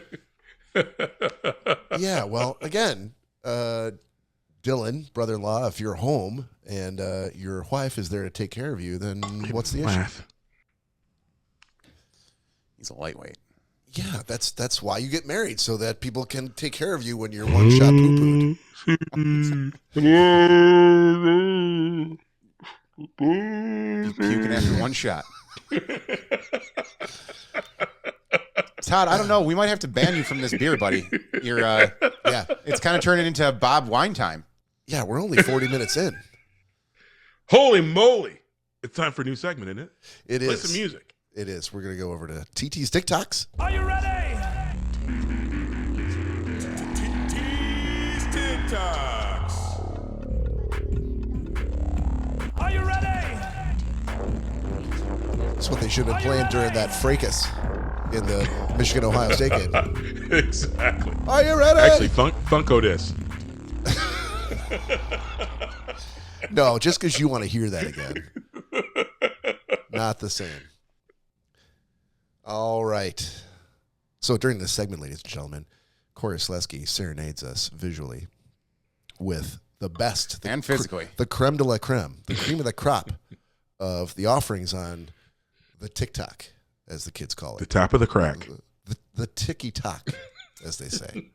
Yeah, well, again, Dylan, brother-in-law, if you're home and your wife is there to take care of you, then what's the issue? Laugh. He's a lightweight. Yeah, that's why you get married, so that people can take care of you when you're one shot poo-pooed. He's puking after one shot. Todd, I don't know. We might have to ban you from this beer, buddy. You're, Yeah, it's kind of turning into Bob wine time. yeah, we're only 40 minutes in. Holy moly! It's time for a new segment, isn't it? It Play is. some music. It is. We're gonna go over to TT's TikToks. Are you ready? Are you ready? That's what they should have been playing during that fracas in the Michigan-Ohio State game. Exactly. Are you ready? Actually, Funko this. No, just because you want to hear that again. Not the same. All right. So during this segment, ladies and gentlemen, Cory serenades us visually with the best. And physically. The creme de la creme. The cream of the crop of the offerings on the TikTok, as the kids call The it. top of the crack. The ticky-tock, as they say.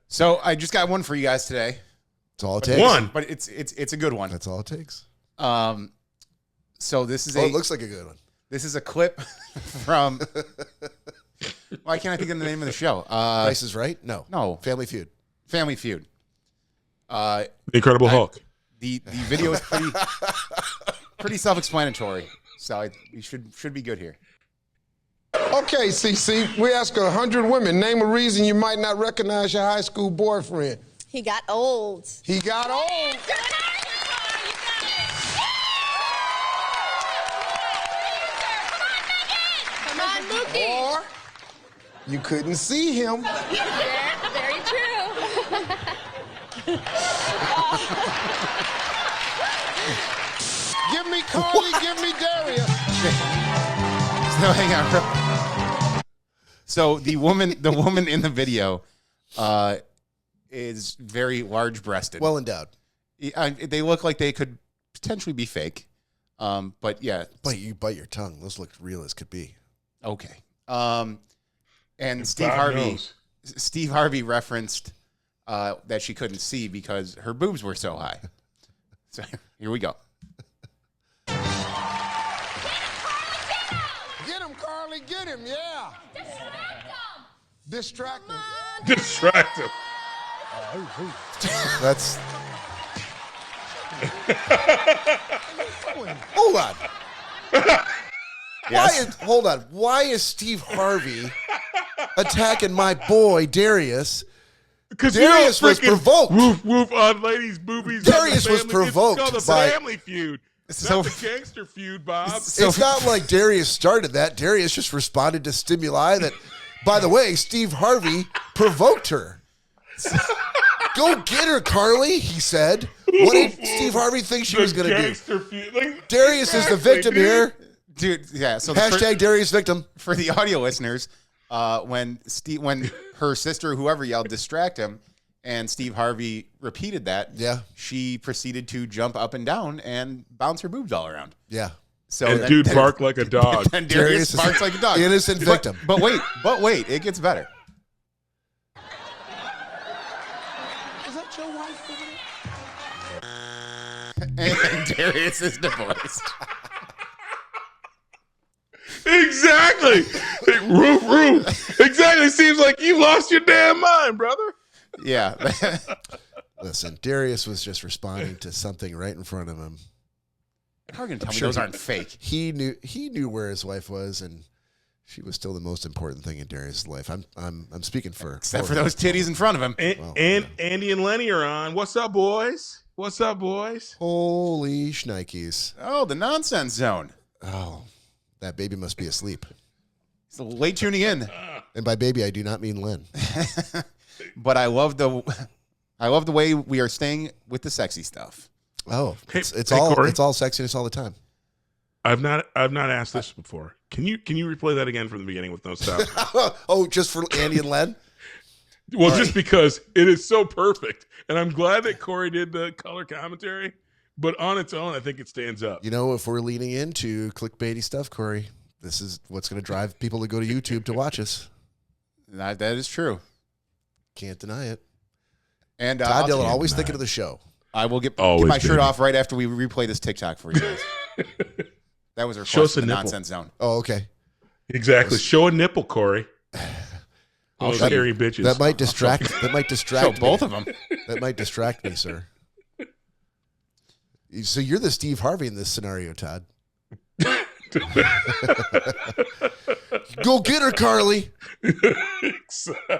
So I just got one for you guys today. That's all it takes. One. But it's a good one. That's all it takes. So this is it looks like a good one. This is a clip from. Why can't I think of the name of the show? Price is Right? No. Family Feud. Family Feud. The Incredible Hulk. The video is pretty self-explanatory, so we should be good here. Okay, CC, we ask 100 women. Name a reason you might not recognize your high school boyfriend. He got old. He got old. Come on, Mookie. Or you couldn't see him. Very true. Give me Carly, give me Darius. So hang on. So the woman in the video is very large-breasted. Well endowed. They look like they could potentially be fake. But yeah. But you bite your tongue. Those look real as could be. Okay. And Steve Harvey referenced that she couldn't see because her boobs were so high. So here we go. Get him, Carly, get him, yeah. Distract him. Distract him. That's. Hold on. Yes. Hold on. Why is Steve Harvey attacking my boy Darius? Because Darius was provoked. Woof woof on ladies' boobies. Darius was provoked It's called the by Family Feud. So- Not the gangster feud, Bob. It's not like Darius started that. Darius just responded to stimuli that, by the way, Steve Harvey provoked her. Go get her, Carly, he said. What did Steve Harvey think she was going to do? Gangster feud. Like, Darius is the victim dude. here. Dude, yeah. So Hashtag Darius victim. for the audio listeners, when her sister, whoever yelled, distract him, and Steve Harvey repeated that, Yeah. she proceeded to jump up and down and bounce her boobs all around. Yeah. So And then- dude then- barked like a dog. And Darius Darius is barks like a dog. innocent victim. But wait, it gets better. Is that your wife over And Darius is divorced. Exactly. Like, roof, roof. Exactly. Seems like you lost your damn mind, brother. Yeah. Listen, Darius was just responding to something right in front of him. How are you going to tell me Sure. those aren't fake? He knew where his wife was, and she was still the most important thing in Darius' life. I'm speaking for Except for those titties in front of him. And Andy and Lenny are on. What's up, boys? What's up, boys? Holy shnikes. Oh, the nonsense zone. Oh, that baby must be asleep. So late tuning in. And by baby, I do not mean Len. But I love the way we are staying with the sexy stuff. Oh, it's Hey, all Cory. it's all sexiness all the time. I've not asked this before. Can you replay that again from the beginning with no stop? Oh, just for Andy and Len? Well, just because it is so perfect, and I'm glad that Cory did the color commentary. But on its own, I think it stands up. You know, if we're leaning into clickbaity stuff, Cory, this is what's going to drive people to go to YouTube to watch us. That is true. Can't deny it. And Todd Dillon, always thinking of the show. I will get Always, my shirt baby. off right after we replay this TikTok for you guys. That was a Show us request from a the nipple. nonsense zone. Oh, okay. Exactly. Show a nipple, Cory. Those that- hairy bitches. That might distract. That might distract. Show me. both of them. That might distract me, sir. So you're the Steve Harvey in this scenario, Todd. Go get her, Carly. Exactly.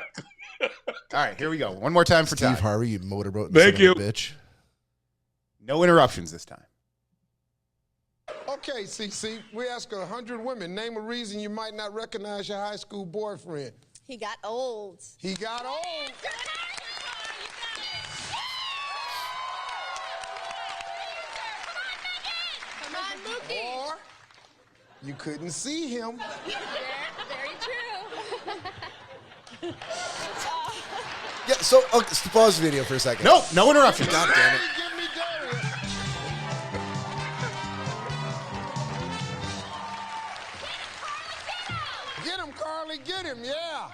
All right, here we go. One more time for Steve Todd. Harvey, you motorboat. Thank son of a you. bitch. No interruptions this time. Okay, CC, we ask 100 women. Name a reason you might not recognize your high school boyfriend. He got old. He got old. Come on, Mookie. Or you couldn't see him. Very true. Yeah. So pause the video for a second. No interruptions. God damn it. Give me Darius. Get him, Carly, get him, yeah.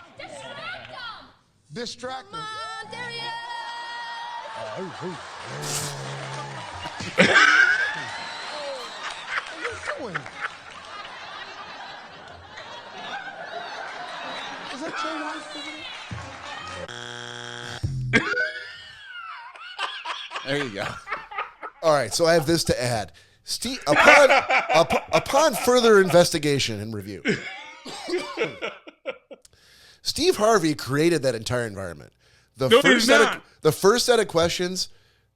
Distract him. doing? Is that your wife over there? There you go. All right, so I have this to add. Steve, upon further investigation and review, Steve Harvey created that entire environment. The first set of questions,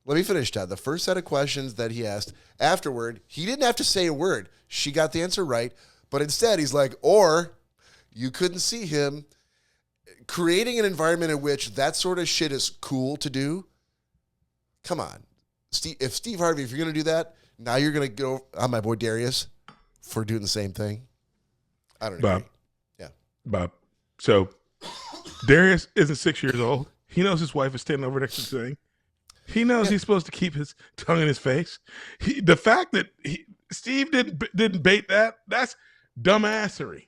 let me finish, Todd. The first set of questions that he asked afterward, he didn't have to say a word. She got the answer right, but instead he's like, or you couldn't see him. Creating an environment in which that sort of shit is cool to do. Come on. If Steve Harvey, if you're going to do that, now you're going to go on my boy Darius for doing the same thing. I don't know. Bob. Yeah. Bob. So Darius isn't 6 years old. He knows his wife is standing over next to the thing. He knows he's supposed to keep his tongue in his face. The fact that Steve didn't bait that's dumbassery.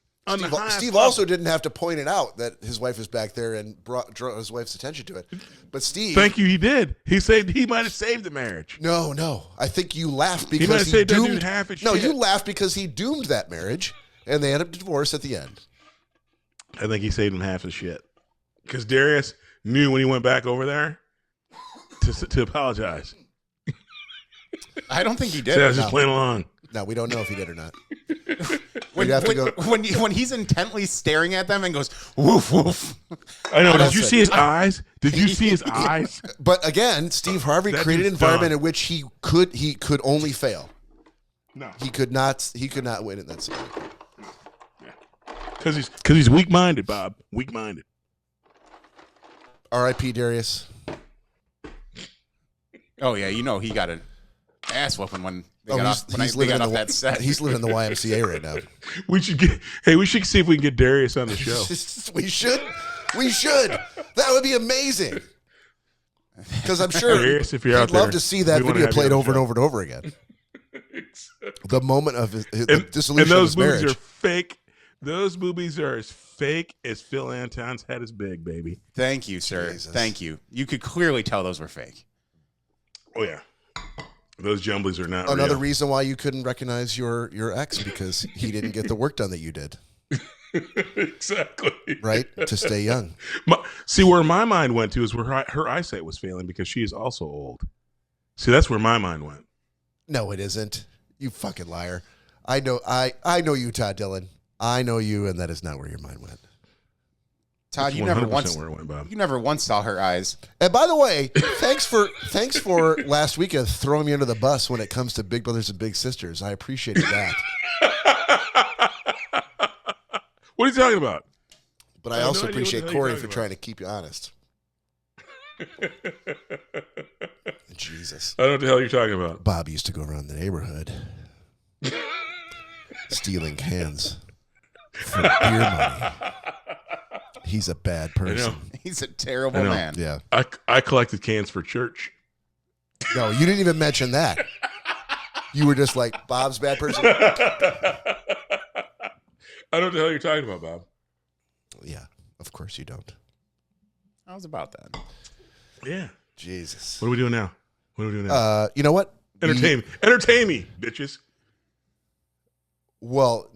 Steve also didn't have to point it out that his wife was back there and draw his wife's attention to it. But Steve, thank you, he did. He said he might have saved the marriage. No. I think you laughed He might because have he saved that dude doomed. half his No, shit. you laughed because he doomed that marriage, and they ended up divorced at the end. I think he saved him half his shit because Darius knew when he went back over there to apologize. I don't think he did. So I was just playing along. No, we don't know if he did or not. When he's intently staring at them and goes woof woof. I know. Did That's you it. see his eyes? Did you see his eyes? But again, Steve Harvey That created an dude's environment done. in which he could only fail. No, He could not win in that scene. because he's weak minded, Bob. Weak minded. R.I.P. Darius. Oh yeah, he got an ass whooping when they Oh, got off, when they got off that set. He's living in the YMCA right now. We should see if we can get Darius on the show. We should. That would be amazing. Because I'm sure Darius, if you're he'd out love there, to see that we wanna video have you played on the over and show. over and over again. The moment of the And dissolution of those his movies marriage. are fake. Those movies are as fake as Phil Anton's head is big, baby. Thank you, sir. Jesus. Thank you. You could clearly tell those were fake. Oh yeah, those jumblies are not Another real. reason why you couldn't recognize your ex because he didn't get the work done that you did, Exactly. right? To stay young. See, where my mind went to is where her eyesight was failing because she is also old. See, that's where my mind went. No, it isn't. You fucking liar. I know you, Todd Dillon. I know you, and that is not where your mind went. Todd, It's you never 100% once where it went, Bob. saw her eyes. And by the way, thanks for last weekend throwing me under the bus when it comes to Big Brothers and Big Sisters. I appreciated that. What are you talking about? But I I have also no idea what appreciate the hell you're Cory talking for about. trying to keep you honest. Jesus. I don't know what the hell you're talking about. Bob used to go around the neighborhood stealing cans for beer money. He's a bad I know. person. He's a terrible I know. man. Yeah. I collected cans for church. No, you didn't even mention that. You were just like, Bob's a bad person? I don't know what the hell you're talking about, Bob. Yeah, of course you don't. I was about that. Yeah. Jesus. What are we doing now? You know what? Entertain me, bitches. Well,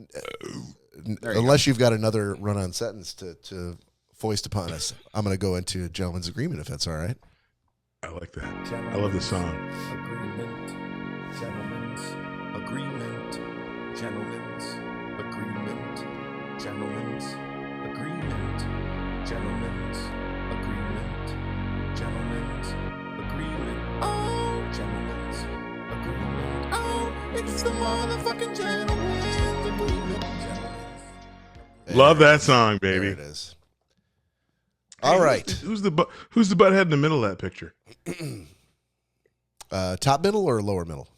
There you unless you've got another run-on sentence to foist upon us, I'm going to go into a gentleman's agreement, if that's all right. I like that. I love the song. Agreement, gentlemen's agreement, gentlemen's agreement, gentlemen's agreement, gentlemen's agreement, gentlemen's agreement, oh, gentlemen's agreement, oh, it's the motherfucking gentlemen's agreement, Love that song, baby. There it is. All right. Who's the butthead in the middle of that picture? Top middle or lower middle?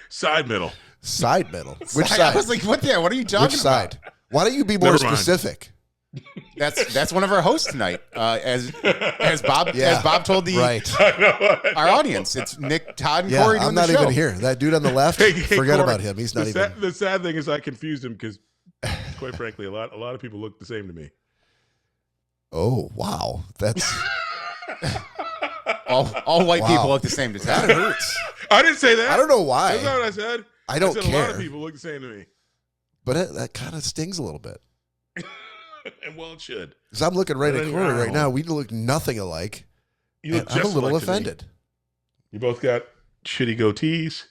Side middle. Side middle. Which I side? was like, what are you talking Which about? side? Why don't you be more Never mind. specific? That's one of our hosts tonight. As Bob Yeah. as Bob told the Right. our audience, it's Nick, Todd, and Yeah, Cory doing I'm not the show. even here. That dude on the left, Hey, forget Cory, about him. He's not even. The sad thing is I confused him because, quite frankly, a lot of people look the same to me. Oh, wow. That's All white Wow. people look the same to That Todd. hurts. I didn't say that. I don't know why. That's not what I said. I don't said a lot of care. people look the same to me. But that kind of stings a little bit. And well, it should. Because I'm looking right at But Cory right anyhow. now. We look nothing alike. You And I'm a little offended. You both got shitty goatees.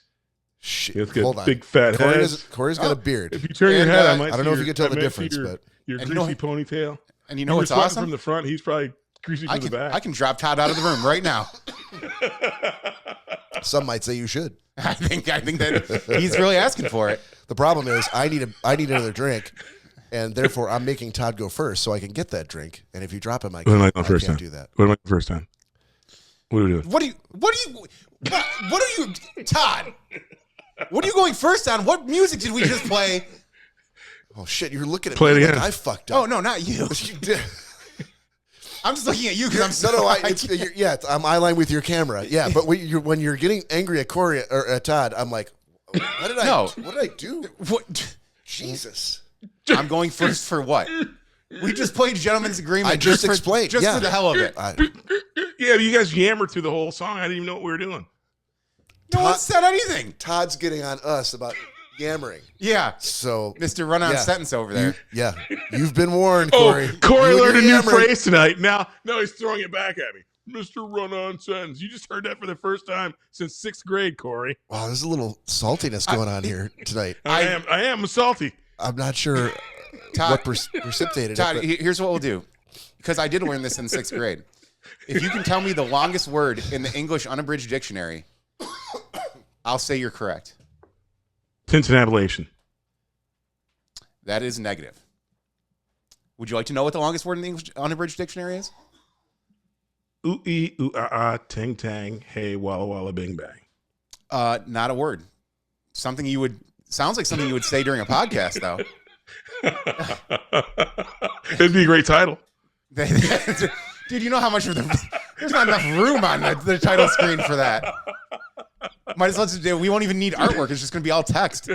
Shit. You both Hold got on. big fat heads. Cory's got a beard. If you turn your And, head, uh, I might. I don't see know if you can tell the I might see difference, your, but your And greasy you know- ponytail. And you know You're what's sweating awesome? from the front. He's probably greasy from the back. I can drop Todd out of the room right now. some might say you should. I think that he's really asking for it. The problem is I need another drink, and therefore I'm making Todd go first so I can get that drink. And if you drop him, I What am I can't, going I first can't time? do that. What am I the first time? What are we doing? What are you, Todd? What are you going first on? What music did we just play? Oh shit! You're looking at Play it me like again. I fucked up. Oh no, not you. You did. I'm just looking at you because I'm so. No, I'm eyeline with your camera. Yeah, but when you're getting angry at Cory or at Todd, I'm like, what did I do? What? Jesus. I'm going first for what? We just played Gentleman's Agreement. I just explained, just yeah. for the hell of it. Yeah, you guys yammered through the whole song. I didn't even know what we were doing. No one said anything. Todd's getting on us about yammering. Yeah, So, Mr. Run-On sentence over there. you've been warned, Cory. Cory You and learned a your new yammering. phrase tonight. Now he's throwing it back at me. Mr. Run-On sentence. You just heard that for the first time since 6th grade, Cory. Wow, there's a little saltiness going on here tonight. I am salty. I'm not sure Todd- what precipitated Todd, it. here's what we'll do. Because I did learn this in 6th grade. If you can tell me the longest word in the English unabridged dictionary, I'll say you're correct. Tintinabulation. That is negative. Would you like to know what the longest word in the English unabridged dictionary is? Ooh ee ooh ah ah ting tang hey walla walla bing bang. Not a word. Sounds like something you would say during a podcast, though. It'd be a great title. Dude, you know how much of there's not enough room on the title screen for that. Might as well just do. We won't even need artwork. It's just going to be all text.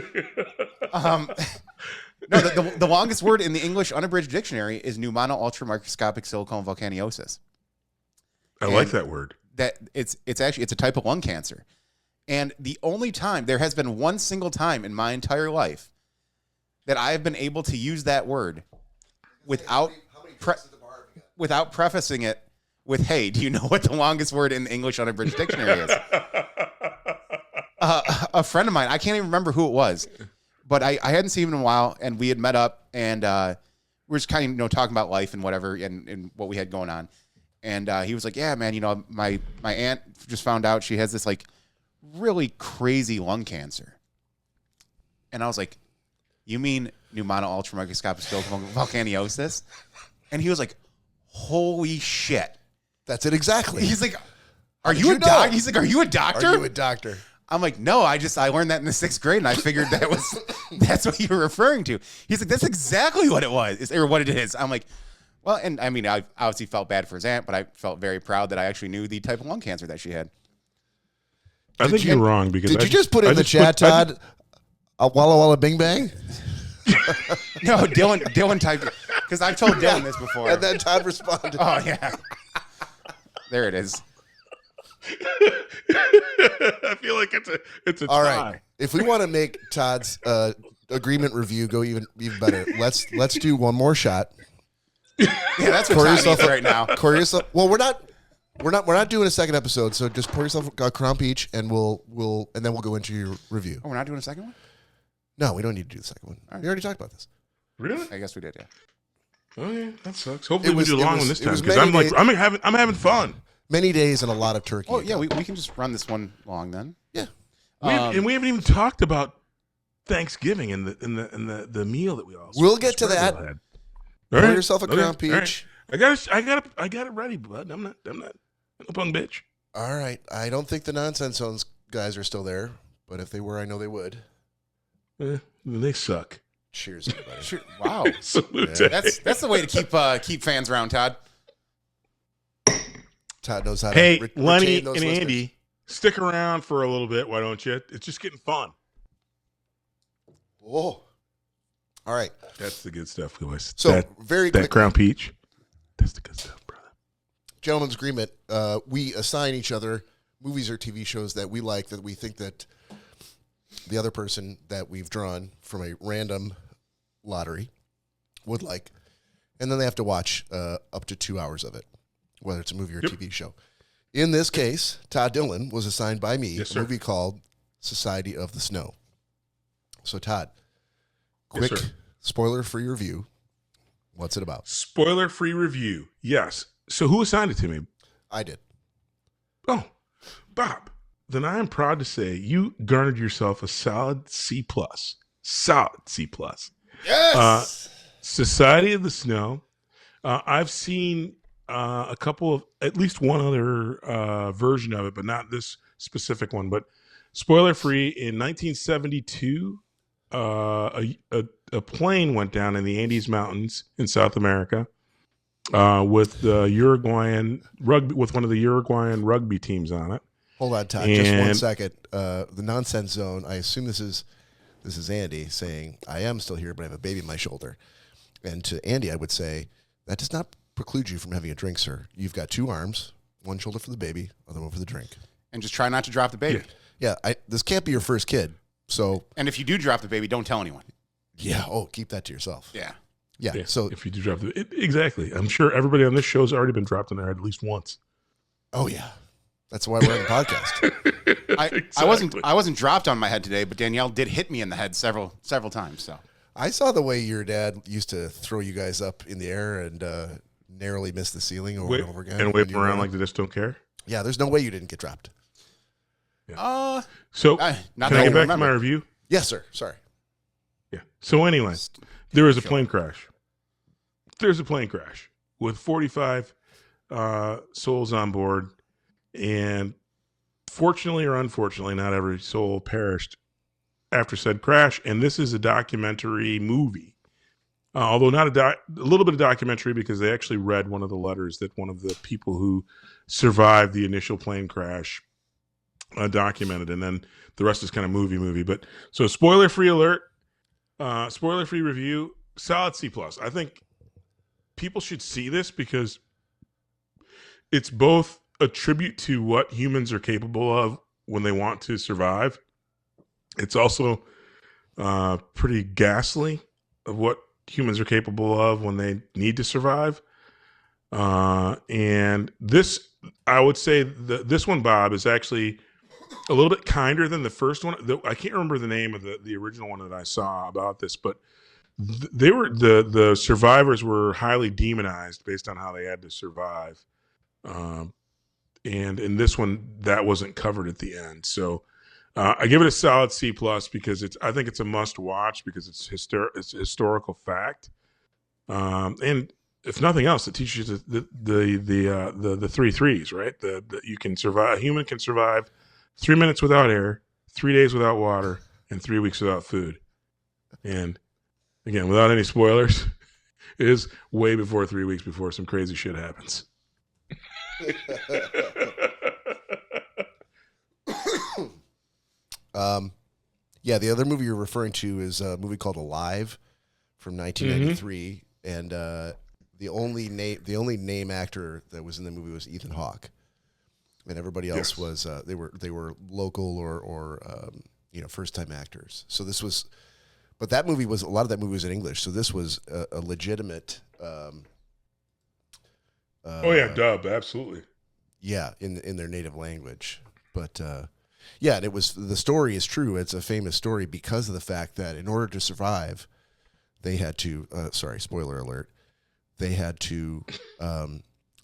No, the longest word in the English unabridged dictionary is pneumono-ultramicroscopic silicone volcaniosis. I like that word. That it's a type of lung cancer. And the only time, there has been one single time in my entire life that I have been able to use that word without prefacing it with, hey, do you know what the longest word in the English unabridged dictionary is? A friend of mine, I can't even remember who it was, but I hadn't seen him in a while, and we had met up, and we were just kind of talking about life and whatever and what we had going on. And he was like, yeah, man, my aunt just found out she has this like really crazy lung cancer. And I was like, you mean pneumono-ultramicroscopic silicone volcaniosis? And he was like, holy shit. That's it exactly. He's like, are you a doctor? He's like, are you a doctor? Are you a doctor? I'm like, no, I learned that in the 6th grade, and I figured that's what you were referring to. He's like, that's exactly what it was, or what it is. I'm like, well, and I mean, I obviously felt bad for his aunt, but I felt very proud that I actually knew the type of lung cancer that she had. I think you're wrong because Did you just put in the chat, Todd? Walla Walla Bing Bang? No, Dylan typed it, because I've told Dylan this before. And then Todd responded. Oh, yeah. There it is. I feel like it's a All tie. right. If we want to make Todd's agreement review go even better, let's do one more shot. Yeah, that's what Pour Todd yourself needs right now. Pour yourself. Well, we're not doing a second episode, so just pour yourself a crown peach, and and then we'll go into your review. Oh, we're not doing a second one? No, we don't need to do the second one. right. We already talked about this. Really? I guess we did, yeah. Oh yeah, that sucks. Hopefully It was- we do a it long was- one this it time was because many I'm having fun. Many days and a lot of turkey. Oh, yeah, we can just run this one long then. Yeah. And we haven't even talked about Thanksgiving and the meal that we all. We'll get to that. Had. Pour All right. yourself a Okay. crown All peach. right. I got it ready, bud. I'm not no punk bitch. All right. I don't think the Nonsense Zones guys are still there, but if they were, I know they would. They suck. Cheers, everybody. Sure. Wow. Salute. Yeah. That's the way to keep fans around, Todd. Todd knows how Hey, to Lenny retain and those listeners. Andy, stick around for a little bit. Why don't you? It's just getting fun. Oh. All right. That's the good stuff, guys. So, that very that quickly, crown peach. That's the good stuff, brother. gentleman's agreement. We assign each other movies or TV shows that we like, that we think that the other person that we've drawn from a random lottery would like, and then they have to watch up to 2 hours of it, whether it's a movie or a TV show. In this case, Todd Dillon was assigned by me a movie called Society of the Snow. So, Todd, quick spoiler-free review. What's it about? Spoiler-free review. Yes. So who assigned it to me? I did. Oh, Bob. Then I am proud to say you garnered yourself a solid C+. Solid C+. Yes! Society of the Snow. I've seen a couple of, at least one other version of it, but not this specific one. But spoiler-free, in 1972, a plane went down in the Andes Mountains in South America with the Uruguayan rugby, with one of the Uruguayan rugby teams on it. Hold on, Todd. Just 1 second. The nonsense zone. I assume this is Andy saying, "I am still here, but I have a baby on my shoulder." And to Andy, I would say that does not preclude you from having a drink, sir. You've got 2 arms, one shoulder for the baby, other one for the drink. And just try not to drop the baby. Yeah. This can't be your first kid. So. And if you do drop the baby, don't tell anyone. Yeah. Oh, keep that to yourself. Yeah. Yeah. So if you do drop exactly, I'm sure everybody on this show has already been dropped in their head at least once. Oh yeah. That's why we're on the podcast. I wasn't dropped on my head today, but Danielle did hit me in the head several times. So I saw the way your dad used to throw you guys up in the air and narrowly miss the ceiling over and over again. And whip around like they just don't care? Yeah, there's no way you didn't get dropped. Yeah. So can I get back to my review? Yes, sir. Sorry. Yeah. So anyway, there was a plane crash. There's a plane crash with 45 souls on board. And fortunately or unfortunately, not every soul perished after said crash. And this is a documentary movie, although not a little bit of documentary, because they actually read one of the letters that one of the people who survived the initial plane crash documented, and then the rest is kind of movie. But so spoiler-free alert, spoiler-free review, solid C+. I think people should see this because it's both a tribute to what humans are capable of when they want to survive. It's also pretty ghastly of what humans are capable of when they need to survive. And this, I would say, this one, Bob, is actually a little bit kinder than the first one. I can't remember the name of the original one that I saw about this, but they were the survivors were highly demonized based on how they had to survive. And in this one, that wasn't covered at the end. So I give it a solid C+ because I think it's a must watch because it's historical fact. And if nothing else, it teaches you the 3 threes, right? You can survive. A human can survive 3 minutes without air, 3 days without water, and 3 weeks without food. And again, without any spoilers, it is way before 3 weeks before some crazy shit happens. Yeah, the other movie you're referring to is a movie called Alive from 1993, and the only name actor that was in the movie was Ethan Hawke, and everybody else was they were local or first time actors. So this was, but that movie was, a lot of that movie was in English. So this was a legitimate. Dub, absolutely. Yeah, in their native language, but. Yeah, and the story is true. It's a famous story because of the fact that in order to survive, they had to, spoiler alert, they had to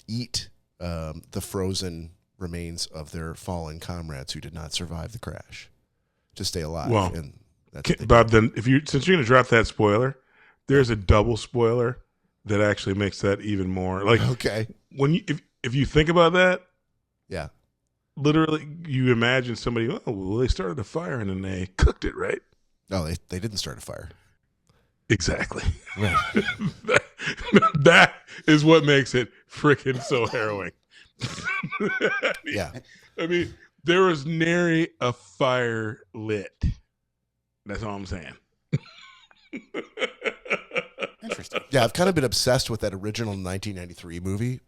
eat the frozen remains of their fallen comrades who did not survive the crash to stay alive. Well, and that's Bob, then since you're going to drop that spoiler, there's a double spoiler that actually makes that even more like, okay. When if you think about that, yeah. Literally, you imagine somebody, they started a fire and then they cooked it, right? No, they didn't start a fire. Exactly. Right. that is what makes it freaking so harrowing. Yeah. I mean, there was nary a fire lit. That's all I'm saying. Interesting. Yeah, I've kind of been obsessed with that original 1993 movie.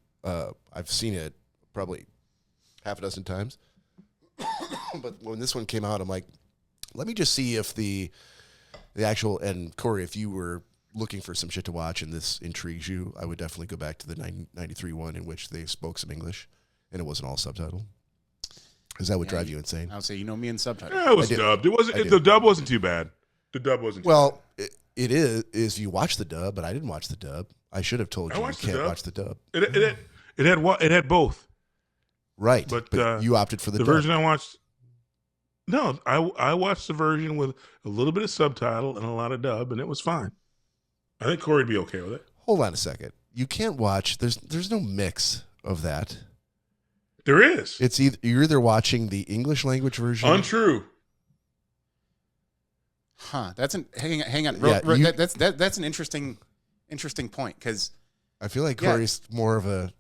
I've seen it probably half a dozen times. But when this one came out, I'm like, let me just see if the actual, and Cory, if you were looking for some shit to watch and this intrigues you, I would definitely go back to the 93 one in which they spoke some English and it wasn't all subtitled. Because that would drive you insane. I would say, you know me in subtitles. Yeah, it was dubbed. It wasn't. The dub wasn't too bad. The dub wasn't. Well, it is. You watch the dub, but I didn't watch the dub. I should have told you you can't watch the dub. It had both. Right, but you opted for the dub. version I watched. No, I watched the version with a little bit of subtitle and a lot of dub, and it was fine. I think Cory'd be okay with it. Hold on a second. You can't watch. There's no mix of that. There is. It's you're either watching the English language version. Untrue. Huh? Hang on. Yeah, That's an interesting point because I feel like Cory's more of a.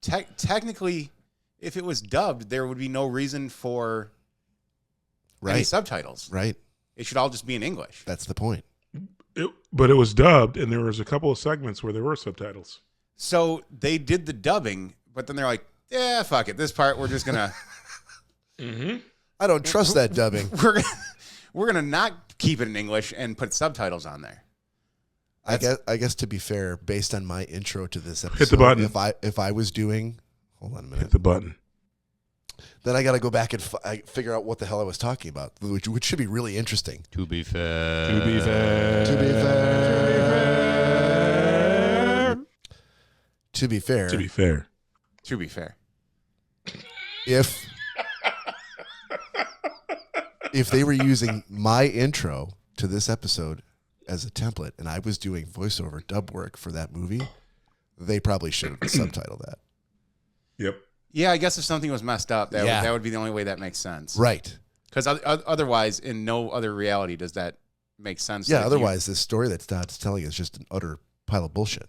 Technically, if it was dubbed, there would be no reason for any subtitles. Right. It should all just be in English. That's the point. But it was dubbed, and there was a couple of segments where there were subtitles. So they did the dubbing, but then they're like, "Yeah, fuck it. This part we're just gonna." I don't trust that dubbing. We're gonna not keep it in English and put subtitles on there. I guess to be fair, based on my intro to this episode, hit the button. If I was doing, hold on a minute, hit the button. Then I got to go back and figure out what the hell I was talking about, which should be really interesting. To be fair. To be fair. To be fair. To be fair. To be fair. To be fair. If they were using my intro to this episode as a template and I was doing voiceover dub work for that movie, they probably should have subtitled that. Yep. Yeah, I guess if something was messed up, that would be the only way that makes sense. Right. Because otherwise, in no other reality does that make sense. Yeah, otherwise this story that Todd's telling is just an utter pile of bullshit.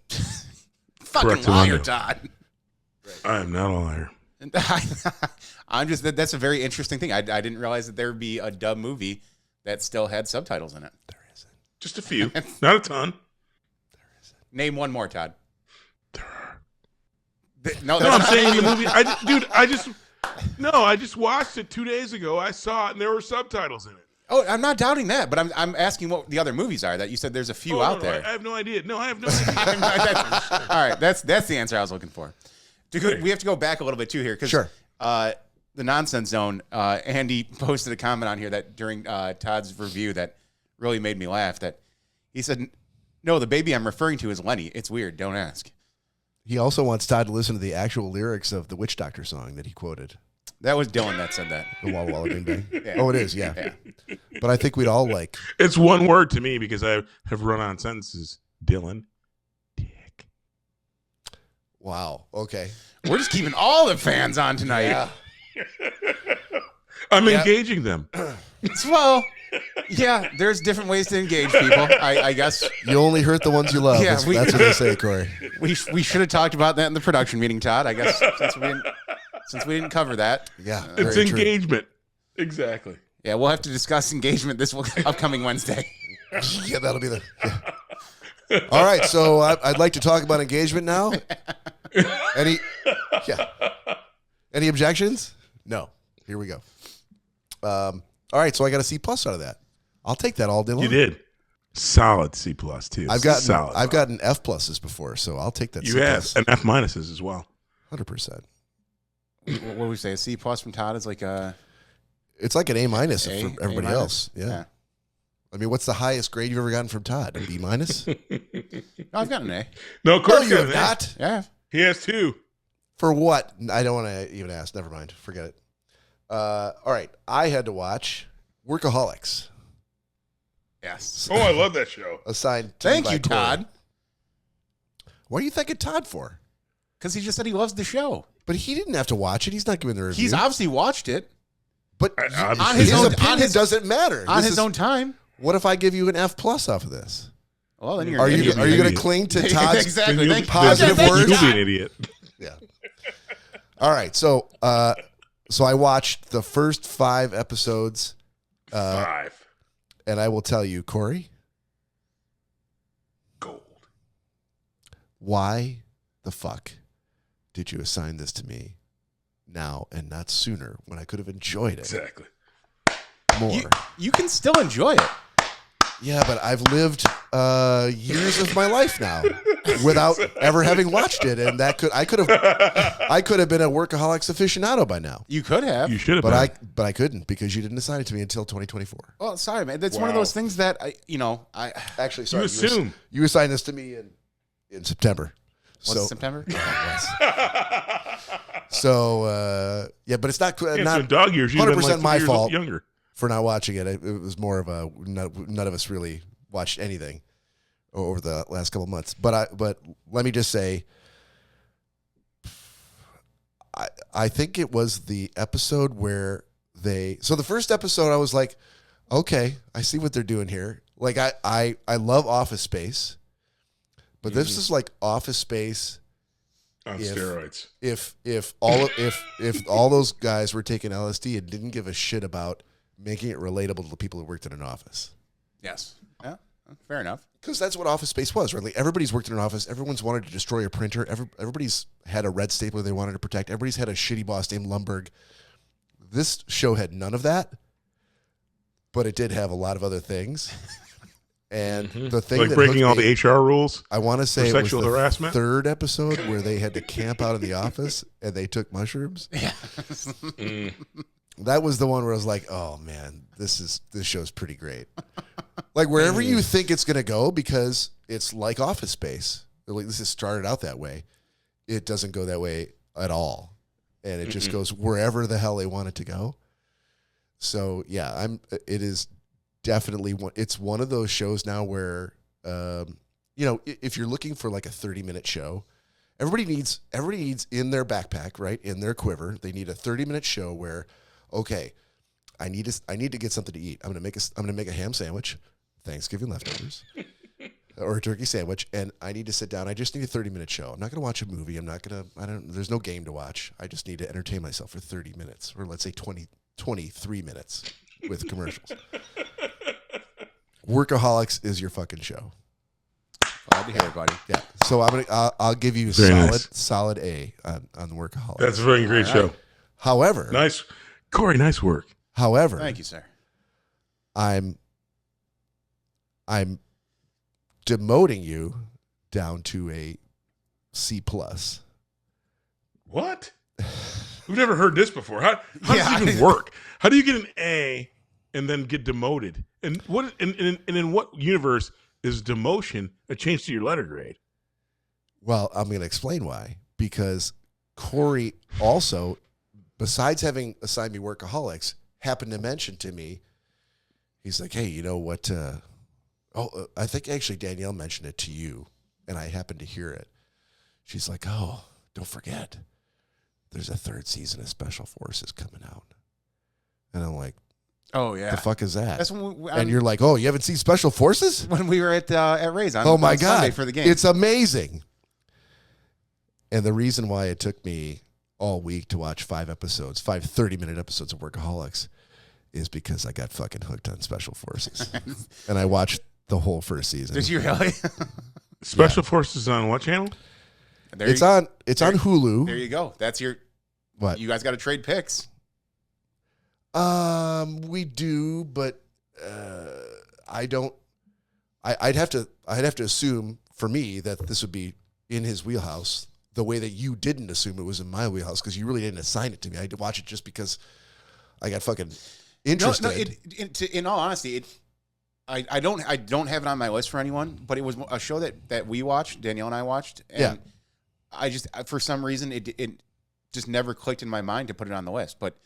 Fucking liar, Todd. I am not a liar. I'm just that's a very interesting thing. I didn't realize that there would be a dub movie that still had subtitles in it. There isn't. Just a few, not a ton. There isn't. Name one more, Todd. There are. No, I'm saying the movie. I just watched it 2 days ago. I saw it, and there were subtitles in it. Oh, I'm not doubting that, but I'm asking what the other movies are that you said there's a few out there. I have no idea. No, I have no idea. All right, that's the answer I was looking for. We have to go back a little bit too here because sure. The Nonsense Zone, Andy posted a comment on here that during Todd's review that really made me laugh. That he said, "No, the baby I'm referring to is Lenny. It's weird. Don't ask." He also wants Todd to listen to the actual lyrics of the Witch Doctor song that he quoted. That was Dylan that said that. The Walla Walla Bing Bang. Yeah. Oh, it is, yeah. But I think we'd all like. It's one word to me because I have run on sentences. Dylan. Dick. Wow. Okay. We're just keeping all the fans on tonight. Yeah. I'm engaging them. Well, yeah, there's different ways to engage people, I guess. You only hurt the ones you love. Yeah, that's what they say, Cory. We should have talked about that in the production meeting, Todd. I guess since we didn't cover that. Yeah, it's engagement. True. Exactly. Yeah, we'll have to discuss engagement this upcoming Wednesday. Yeah, that'll be the. Yeah. All right, so I'd like to talk about engagement now. Any objections? No. Here we go. All right, so I got a C+ out of that. I'll take that all day long. You did. Solid C+ too. I've gotten F pluses before, so I'll take that. You C+. have and F minuses as well. 100%. What would we say? A C+ from Todd is like a. It's like an A- for everybody else. Yeah. I mean, what's the highest grade you've ever gotten from Todd? A B-? No, I've got an A. No, of course you have not. Yeah. He has 2. For what? I don't want to even ask. Never mind. Forget it. All right. I had to watch Workaholics. Yes. Oh, I love that show. Assigned to me Thank by you, Cory. Todd. What are you thanking Todd for? Because he just said he loves the show. But he didn't have to watch it. He's not giving the review. He's obviously watched it. But On his opinion doesn't matter. On his own time. What if I give you an F+ off of this? Well, then you're Are an you idiot. going to cling to Todd's Exactly. Thank you. positive Thank you, words? You'll be Todd. an idiot. Yeah. All right. So I watched the first 5 episodes. 5. And I will tell you, Cory. Gold. Why the fuck did you assign this to me now and not sooner when I could have enjoyed it Exactly. more? You can still enjoy it. Yeah, but I've lived years of my life now without ever having watched it, and I could have been a Workaholics aficionado by now. You could have. You should have. But I couldn't because you didn't assign it to me until 2024. Well, sorry, man. That's one of those things that I Actually, sorry, You assume. you assigned this to me in September. September. So yeah, but it's not So not in dog years, you'd have been 100% like my 3 years fault younger. for not watching it. It was more of a none of us really watched anything over the last couple of months. But let me just say, I think it was the episode where so the first episode I was like, okay, I see what they're doing here. Like I love Office Space, but this is like Office Space On steroids. if all those guys were taking LSD and didn't give a shit about making it relatable to the people who worked in an office. Yes. Yeah. Fair enough. Because that's what Office Space was, right? Like everybody's worked in an office. Everyone's wanted to destroy a printer. Everybody's had a red stapler they wanted to protect. Everybody's had a shitty boss named Lumberg. This show had none of that, but it did have a lot of other things. And the thing Like that breaking all hooked me- the HR rules. I want to say for it was sexual the harassment? third episode where they had to camp out in the office and they took mushrooms. Yeah. That was the one where I was like, "Oh man, this show's pretty great." Like wherever you think it's gonna go, because it's like Office Space. Like this has started out that way. It doesn't go that way at all, and it just goes wherever the hell they want it to go. So yeah, it is definitely one. It's one of those shows now where, if you're looking for like a 30-minute show, everybody needs in their backpack, right, in their quiver, they need a 30-minute show where, okay, I need to get something to eat. I'm gonna make a ham sandwich, Thanksgiving leftovers, or a turkey sandwich, and I need to sit down. I just need a 30-minute show. I'm not gonna watch a movie. There's no game to watch. I just need to entertain myself for 30 minutes, or let's say 23 minutes with commercials. Workaholics is your fucking show. Glad to hear it, buddy. Yeah. So I'll give you a Very solid A on the Workaholics. That's a very great show. However, Nice. Cory, nice work. however, Thank you, sir. I'm demoting you down to a C plus. What? We've never heard this before. How does it even work? How do you get an A and then get demoted? And what? And in what universe is demotion a change to your letter grade? Well, I'm going to explain why. Because Cory also, besides having assigned me Workaholics, happened to mention to me, he's like, hey, you know what? I think actually Danielle mentioned it to you, and I happened to hear it. She's like, oh, don't forget, there's a 3rd season of Special Forces coming out. And I'm like, Oh yeah. the fuck is that? That's when And you're like, oh, you haven't seen Special Forces? when we were at Ray's on. Oh my on Sunday God. for the game. It's amazing. And the reason why it took me all week to watch 5 30-minute episodes of Workaholics is because I got fucking hooked on Special Forces. And I watched the whole first season. Did you really? Special Forces on what channel? It's on Hulu. There you go. That's your. What? You guys got to trade picks. We do, but I don't. I'd have to assume for me that this would be in his wheelhouse, the way that you didn't assume it was in my wheelhouse because you really didn't assign it to me. I had to watch it just because I got fucking interested. No. In all honesty, I don't have it on my list for anyone, but it was a show that we watched, Danielle and I watched, and Yeah. I just for some reason it just never clicked in my mind to put it on the list. But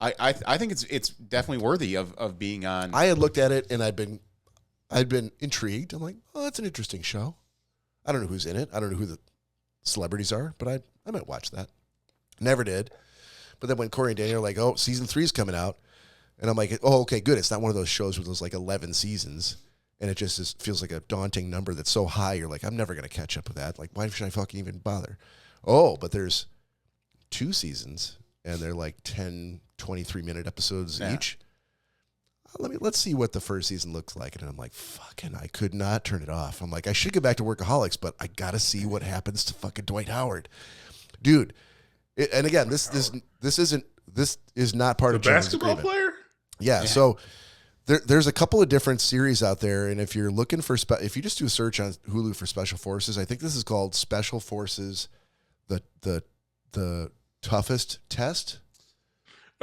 I think it's definitely worthy of being on. I had looked at it and I'd been intrigued. I'm like, oh, that's an interesting show. I don't know who's in it. I don't know who the celebrities are, but I might watch that. Never did. But then when Cory and Daniel are like, oh, season 3 is coming out, and I'm like, oh, okay, good. It's not one of those shows with those like 11 seasons, and it just feels like a daunting number that's so high. You're like, I'm never going to catch up with that. Like, why should I fucking even bother? Oh, but there's 2 seasons, and they're like 10, 23-minute episodes each. Let's see what the first season looks like. And I'm like, fucking, I could not turn it off. I'm like, I should get back to Workaholics, but I got to see what happens to fucking Dwight Howard. dude. And again, this is not part The of Jones' basketball agreement. player? Yeah. So there's a couple of different series out there, and if you're looking for if you just do a search on Hulu for Special Forces, I think this is called Special Forces, the toughest test.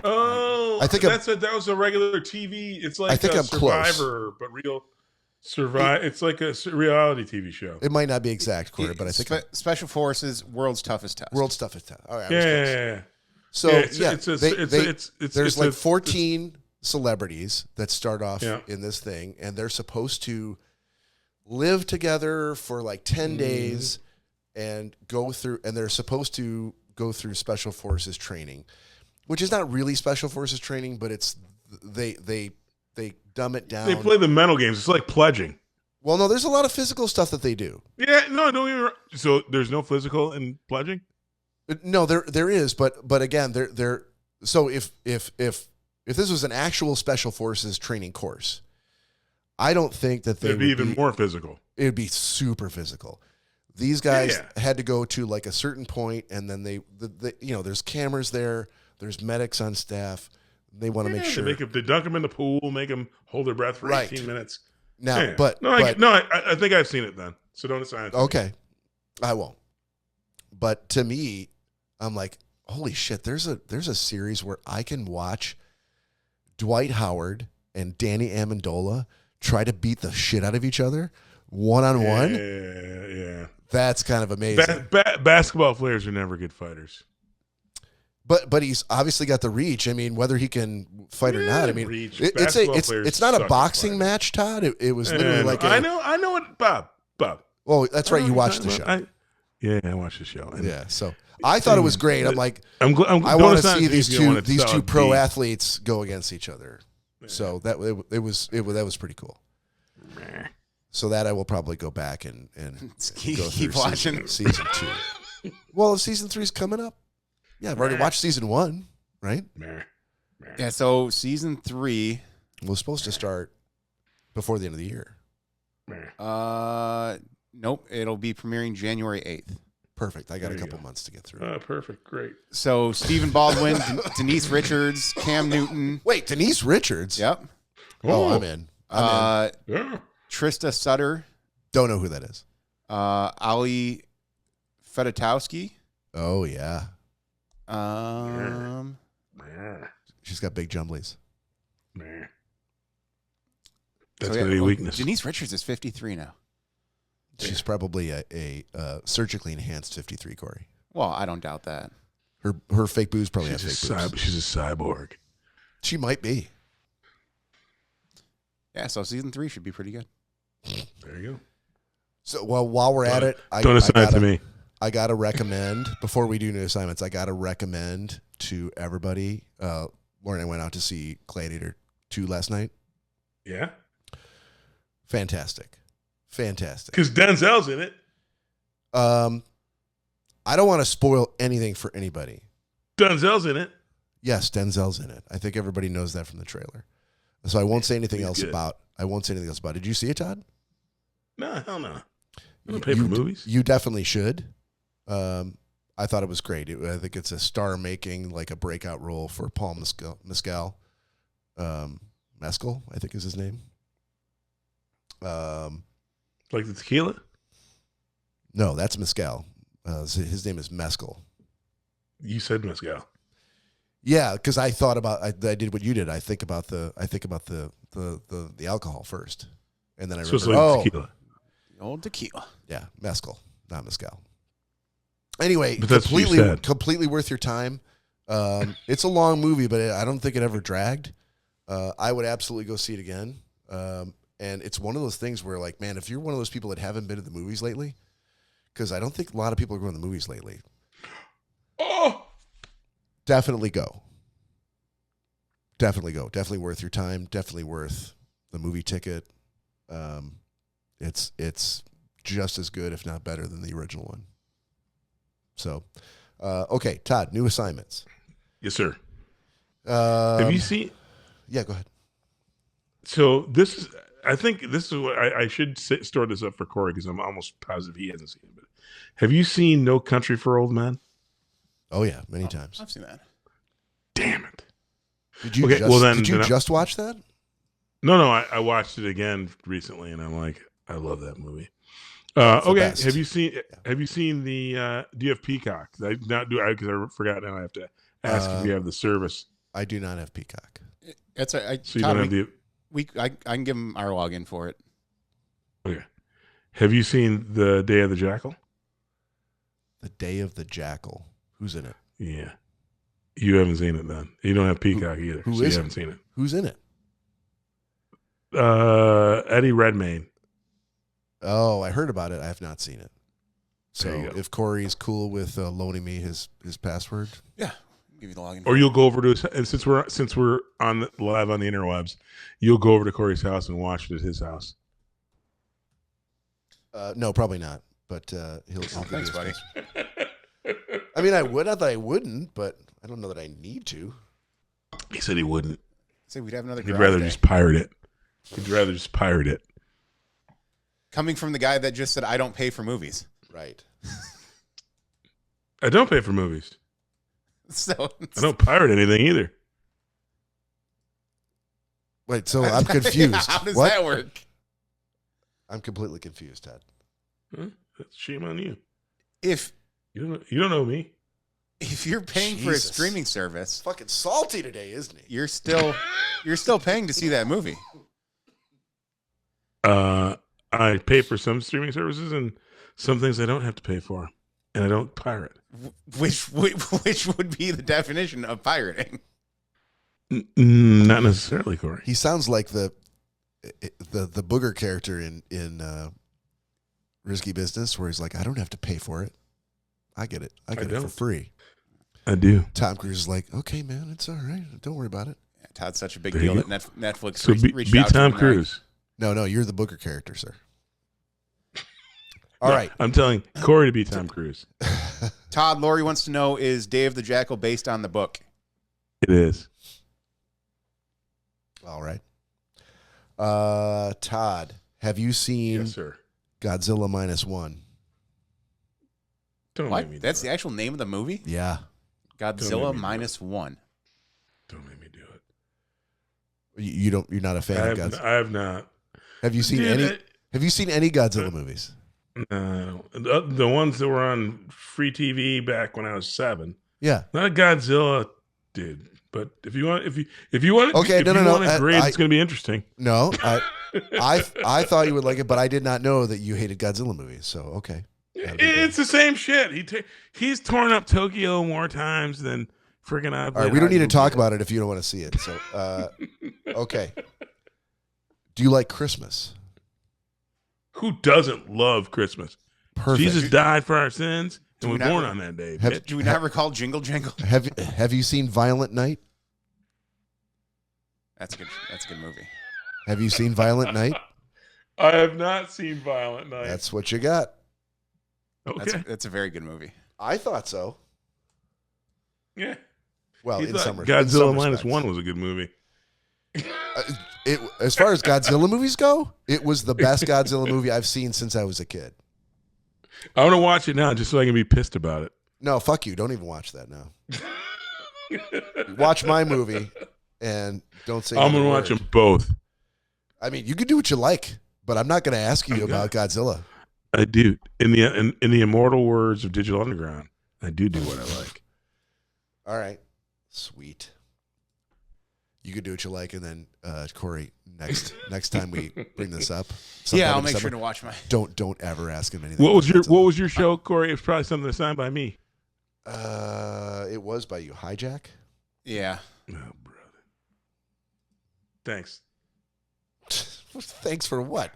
Oh, I think that was a regular TV. It's like I think a I'm close. Survivor, but real survive. It's like a reality TV show. It might not be exact, Cory, but I think Special Forces World's Toughest Test. World's toughest test. All right. I was close. Yeah. So there's like 14 celebrities that start off in this thing, and they're supposed to live together for like 10 days and they're supposed to go through Special Forces training, which is not really Special Forces training, but it's they dumb it down. They play the mental games. It's like pledging. Well, no, there's a lot of physical stuff that they do. Yeah, no, don't even. So there's no physical in pledging. No, there is, but again, there. So if this was an actual Special Forces training course, I don't think that it'd be even more physical. It'd be super physical. These guys had to go to like a certain point, and then they there's cameras there, there's medics on staff. They want to make sure they dunk them in the pool, make them hold their breath for 18 minutes. Now, I think I've seen it then. So don't assign it. Okay, I won't. But to me, I'm like, holy shit! There's a series where I can watch Dwight Howard and Danny Amendola try to beat the shit out of each other one-on-one. Yeah. That's kind of amazing. Basketball players are never good fighters. But he's obviously got the reach. I mean, whether he can fight or not. I mean, it's not a boxing match, Todd. It was literally like I know it, Bob. Oh, that's right. You watched the show. I watched the show. Yeah, so I thought it was great. I'm like, I want to see these two pro athletes go against each other. Yeah. So that was pretty cool. So that I will probably go back and go keep watching season 2. Well, season 3 is coming up. Yeah, I've already watched season 1, right? Yeah, so season 3 was supposed to start before the end of the year. Nope, it'll be premiering January 8th. Perfect. I got a couple months to get through. Perfect. Great. So Stephen Baldwin, Denise Richards, Cam Newton. Wait, Denise Richards? Yep. Oh, I'm in. Yeah. Trista Sutter. Don't know who that is. Ali Fedotowsky. Oh, yeah. Um, She's got big jumblies. That's going to be a weakness. Denise Richards is 53 now. She's probably a surgically enhanced 53, Cory. Well, I don't doubt that. Her fake boobs probably have fake boobs. She's a cyborg. She might be. Yeah, so season 3 should be pretty good. There you go. So, well, while we're at it, don't assign it to me. I got to recommend, before we do new assignments, I got to recommend to everybody. Lauren and I went out to see Gladiator 2 last night. Yeah. Fantastic. Because Denzel's in it. I don't want to spoil anything for anybody. Denzel's in it. Yes, Denzel's in it. I think everybody knows that from the trailer. So I won't say anything else about. Did you see it, Todd? No, hell no. I don't pay for movies. You definitely should. I thought it was great. I think it's a star-making, like a breakout role for Paul Mescal. Mescal, I think is his name. Like the tequila? No, that's Mescal. His name is Mescal. You said Mescal. Yeah, because I thought about. I did what you did. I think about the alcohol first, and then I remember. So it's like tequila. Old tequila. Yeah, Mescal, not Mescal. Anyway, but that's completely worth your time. It's a long movie, but I don't think it ever dragged. I would absolutely go see it again. And it's one of those things where, like, man, if you're one of those people that haven't been to the movies lately, because I don't think a lot of people are going to the movies lately. Oh, definitely go. Definitely go. Definitely worth your time. Definitely worth the movie ticket. It's just as good, if not better, than the original one. So, okay, Todd, new assignments. Yes, sir. Have you seen? Yeah, go ahead. So I think this is what I should store this up for Cory because I'm almost positive he hasn't seen it. But have you seen No Country for Old Men? Oh yeah, many times. I've seen that. Damn it. Did you Okay, just, well then- did you then I- just watch that? No, I watched it again recently, and I'm like, I love that movie. It's the Okay, best. have you seen the? Do you have Peacock? I not do because I forgot now. I have to ask if you have the service. I do not have Peacock. That's a, So you don't have the. I can give him our login for it. Okay. Have you seen the Day of the Jackal? The Day of the Jackal. Who's in it? Yeah. You haven't seen it then. You don't have Peacock either. who so is you it? haven't seen it. Who's in it? Eddie Redmayne. Oh, I heard about it. I have not seen it. There you So go. if Corey's cool with loaning me his password, Yeah, I'll give you the login. Or you'll go over to his, and since we're on live on the interwebs, you'll go over to Corey's house and watch it at his house. no, probably not. But he'll give me Thanks, his buddy. password. I mean, I would. Not that I wouldn't, but I don't know that I need to. He said he wouldn't. Say we'd have another. He'd garage rather day. just pirate it. He'd rather just pirate it. Coming from the guy that just said I don't pay for movies. Right. I don't pay for movies. So I don't pirate anything either. Wait, so I'm confused. How does What? that work? I'm completely confused, Ted. Huh? That's shame on you. If You don't know me. you're paying for a Jesus. streaming service, Fucking salty today, isn't he? you're still paying to see that movie. I pay for some streaming services and some things I don't have to pay for, and I don't pirate. Which would be the definition of pirating. Not necessarily, Corey. He sounds like the booger character in Risky Business, where he's like, I don't have to pay for it. I get it. I get it for don't. free. I do. Tom Cruise is like, okay, man, it's all right. Don't worry about it. Yeah, Todd's such a big There you deal go. that Netflix So reached be out to Tom him. Cruise. No, you're the booger character, sir. All right. I'm telling Corey to be Tom Cruise. Todd, Lori wants to know, is Day of the Jackal based on the book? It is. All right. Todd, have you seen Yes, sir. Godzilla -1? Don't make me What? do That's it. the actual name of the movie? Yeah. Godzilla Don't make me do -1. Don't make me do it. You don't. You're not a fan of Godzilla. I have not. Have you seen Dude, any? Have you seen any Godzilla movies? No, the ones that were on free TV back when I was 7. Yeah. Not Godzilla, dude. But if you want, Okay, if no, you no. want a grade, it's going to be interesting. No, I thought you would like it, but I did not know that you hated Godzilla movies. So okay. That'd be good. It's the same shit. He's torn up Tokyo more times than freaking out. All right, we don't need to talk about it if you don't want to see it. So, okay. Do you like Christmas? Who doesn't love Christmas? Perfect. Jesus died for our sins, and we we're not- born on that day. Have- bitch. Do we not recall Jingle Jangle? Have you seen Violent Night? That's a good movie. Have you seen Violent Night? I have not seen Violent Night. That's what you got. okay. That's a very good movie. I thought so. Yeah. Well, He in thought some in Godzilla some minus respects. one was a good movie. As far as Godzilla movies go, it was the best Godzilla movie I've seen since I was a kid. I want to watch it now just so I can be pissed about it. No, fuck you. Don't even watch that now. Watch my movie and don't say I'm another gonna watch word. them both. I mean, you can do what you like, but I'm not going to ask you I'm about Godzilla. I do. In the immortal words of Digital Underground, I do what I like. All right. Sweet. You can do what you like, and then Corey, next time we bring this up, sometime Yeah, I'll in make December, sure to watch my. Don't ever ask him anything. What was about your show, Corey? It was probably something assigned by me. Godzilla. It was by you, Hijack. Yeah. Oh, brother. Thanks. Thanks for what?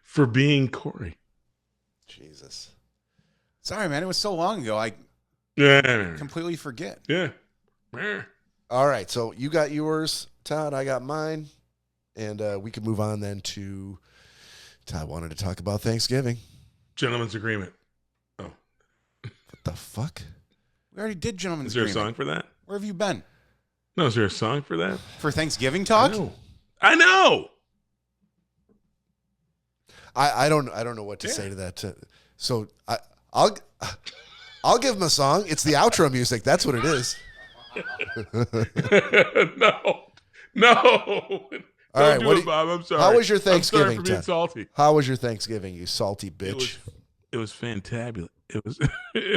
For being Corey. Jesus. Sorry, man. It was so long ago. I Yeah. completely forget. Yeah. All right, so you got yours, Todd. I got mine, and we can move on then to. Todd wanted to talk about Thanksgiving. Gentleman's agreement. Oh, What the fuck? We already did Gentleman's is there a Agreement. song for that? Where have you been? No, is there a song for that? For Thanksgiving talk? I know. I don't know what to say to that. So I'll give him a song. It's the outro music. That's what it is. No. All right, do it, Bob. I'm sorry. How was your Thanksgiving? I'm sorry for being salty. How was your Thanksgiving, you salty bitch? It was fantabulous. It